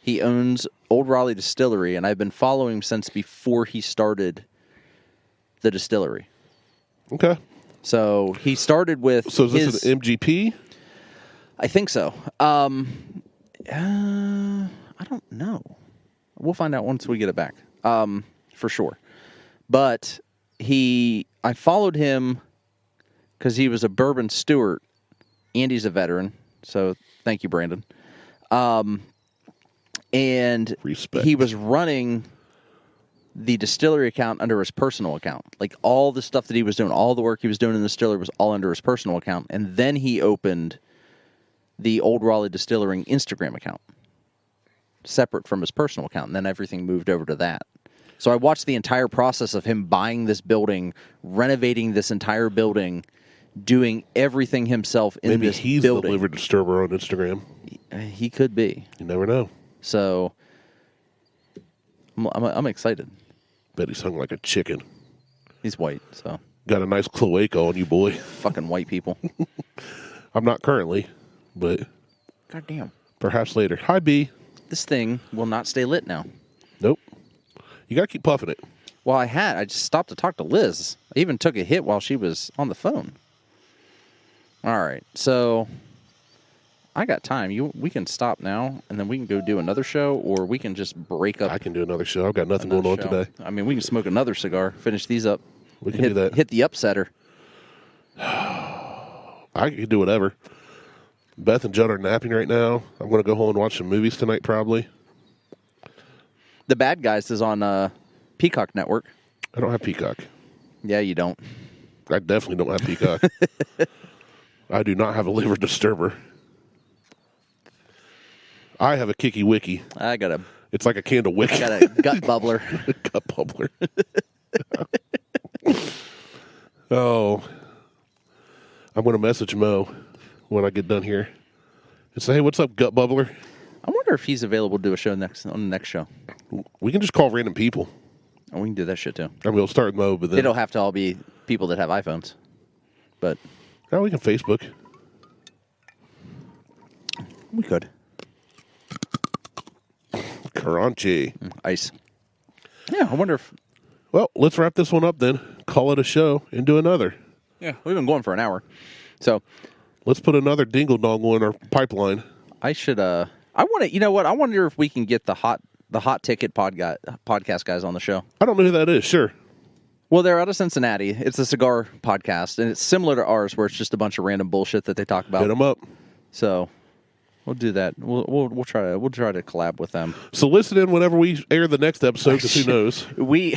He owns Old Raleigh Distillery, and I've been following him since before he started the distillery. Okay. So he started with So is this an MGP? I think so. I don't know. We'll find out once we get it back, for sure. But I followed him because he was a bourbon steward, and he's a veteran. So thank you, Brandon. And Respect. He was running the distillery account under his personal account. Like all the stuff that he was doing, all the work he was doing in the distillery was all under his personal account. And then he opened the Old Raleigh Distilling Instagram account, separate from his personal account. And then everything moved over to that. So I watched the entire process of him buying this building, renovating this entire building, doing everything himself in Maybe this he's building. the liver disturber on Instagram. He could be. You never know. So I'm excited. Bet he's hung like a chicken. He's white, so Got a nice cloaca on you, boy. fucking white people. I'm not currently, but Goddamn. perhaps later. Hi, B. This thing will not stay lit now. Nope. You got to keep puffing it. Well, I just stopped to talk to Liz. I even took a hit while she was on the phone. All right, so I got time. We can stop now, and then we can go do another show, or we can just break up. I can do another show. I've got nothing another going on show. today. I mean, we can smoke another cigar, finish these up. We can do that. Hit the upsetter. I can do whatever. Beth and Judd are napping right now. I'm going to go home and watch some movies tonight, probably. The Bad Guys is on Peacock Network. I don't have Peacock. Yeah, you don't. I definitely don't have Peacock. I do not have a liver disturber. I have a Kicky Wiki. I got It's like a candle wick. a gut bubbler. Gut bubbler. Oh. I'm going to message Mo when I get done here and say, hey, what's up, gut bubbler? I wonder if he's available to do a show on the next show. We can just call random people. Oh, we can do that shit too. I mean, we'll start with Mo, but then... It'll have to all be people that have iPhones. But No, we can Facebook. we could. Crunchy. Ice. Yeah, I wonder if... Well, let's wrap this one up then. Call it a show and do another. Yeah, we've been going for an hour. So Let's put another dingle dongle in our pipeline. I should... I want to... You know what? I wonder if we can get the hot ticket podcast guys on the show. I don't know who that is. Sure. Well, they're out of Cincinnati. It's a cigar podcast, and it's similar to ours, where it's just a bunch of random bullshit that they talk about. Hit them up. So we'll do that. We'll try to collab with them. So listen in whenever we air the next episode, because who knows? We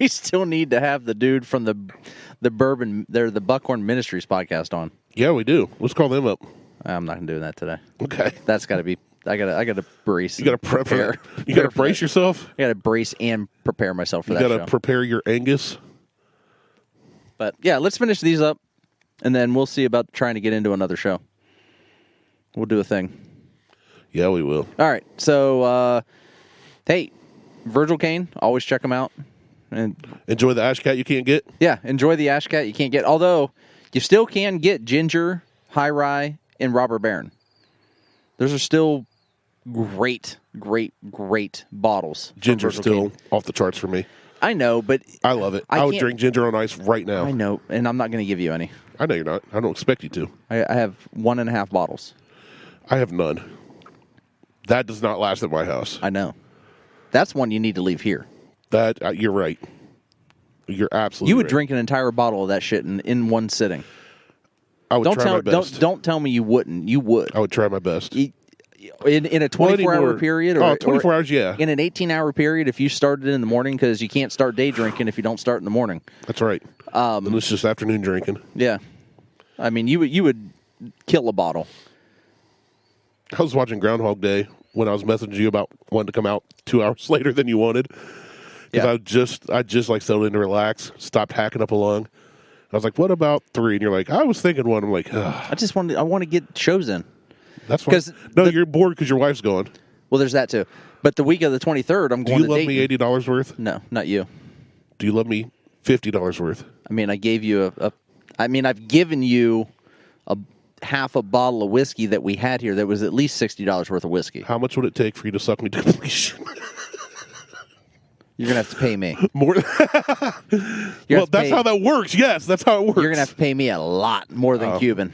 still need to have the dude from the bourbon. They're the Buckhorn Ministries podcast on. Yeah, we do. Let's call them up. I'm not gonna do that today. Okay. That's got to be. I gotta brace. You got to prepare. You got to brace yourself. I gotta brace and prepare myself for You that got show. to prepare your Angus. But yeah, let's finish these up, and then we'll see about trying to get into another show. We'll do a thing. Yeah, we will. All right. So, hey, Virgil Kaine, always check him out. And Enjoy the Ash Cat you can't get. yeah, enjoy the Ash Cat you can't get. Although you still can get ginger, high rye, and robber baron. Those are still great bottles. from Ginger's Virgil still Kaine. off the charts for me. I know, but I love it. I I would can't- drink ginger on ice right now. I know, and I'm not going to give you any. I know you're not. I don't expect you to. I have 1.5 bottles. I have none. That does not last at my house. I know. That's one you need to leave here. That you're right. You're absolutely. You would right. drink an entire bottle of that shit in one sitting. I would try my best. Don't tell me you wouldn't. You would. I would try my best. In a 24-hour period, or 24 hours, yeah. In an 18-hour period, if you started in the morning, because you can't start day drinking if you don't start in the morning. That's right. And it's just afternoon drinking. Yeah, I mean, you would kill a bottle. I was watching Groundhog Day when I was messaging you about wanting to come out 2 hours later than you wanted. Because Yeah. I just like settled in to relax, stopped hacking up a lung. I was like, "What about 3?" And you're like, "I was thinking 1." I'm like, "Ugh, I want to get shows in. that's fine." 'Cause No, you're bored because your wife's going. Well, there's that too. But the week of the 23rd, I'm Do going you to love Dayton. me $80 worth? No, not you. Do you love me $50 worth? I mean, I gave you I've given you a half a bottle of whiskey that we had here that was at least $60 worth of whiskey. How much would it take for you to suck me to completion? You're gonna have to pay me. More. Well, that's how that works. Yes, that's how it works. You're gonna have to pay me a lot more than Cuban.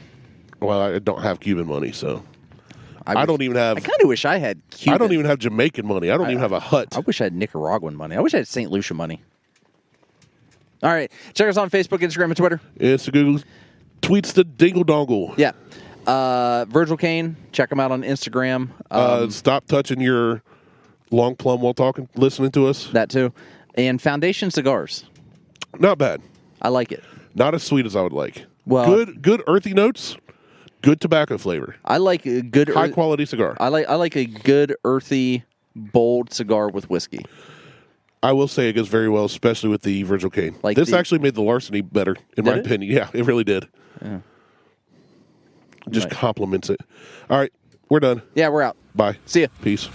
Well, I don't have Cuban money, so I don't even have. I kind of wish I had Cuban. I don't even have Jamaican money. I don't even have a hut. I wish I had Nicaraguan money. I wish I had St. Lucia money. All right, check us on Facebook, Instagram, and Twitter. It's the Google tweets the dingle dongle. Yeah, Virgil Kaine. Check him out on Instagram. Stop touching your long plum while listening to us. That too, and Foundation Cigars. Not bad. I like it. Not as sweet as I would like. Well- good earthy notes. Good tobacco flavor. I like a good High quality cigar. I like a good earthy, bold cigar with whiskey. I will say it goes very well, especially with the Virgil Kaine. Like this the- actually made the larceny better, in Did my it? opinion. Yeah, it really did. Just Right. compliments it. All right, we're done. Yeah, we're out. Bye. See ya. Peace.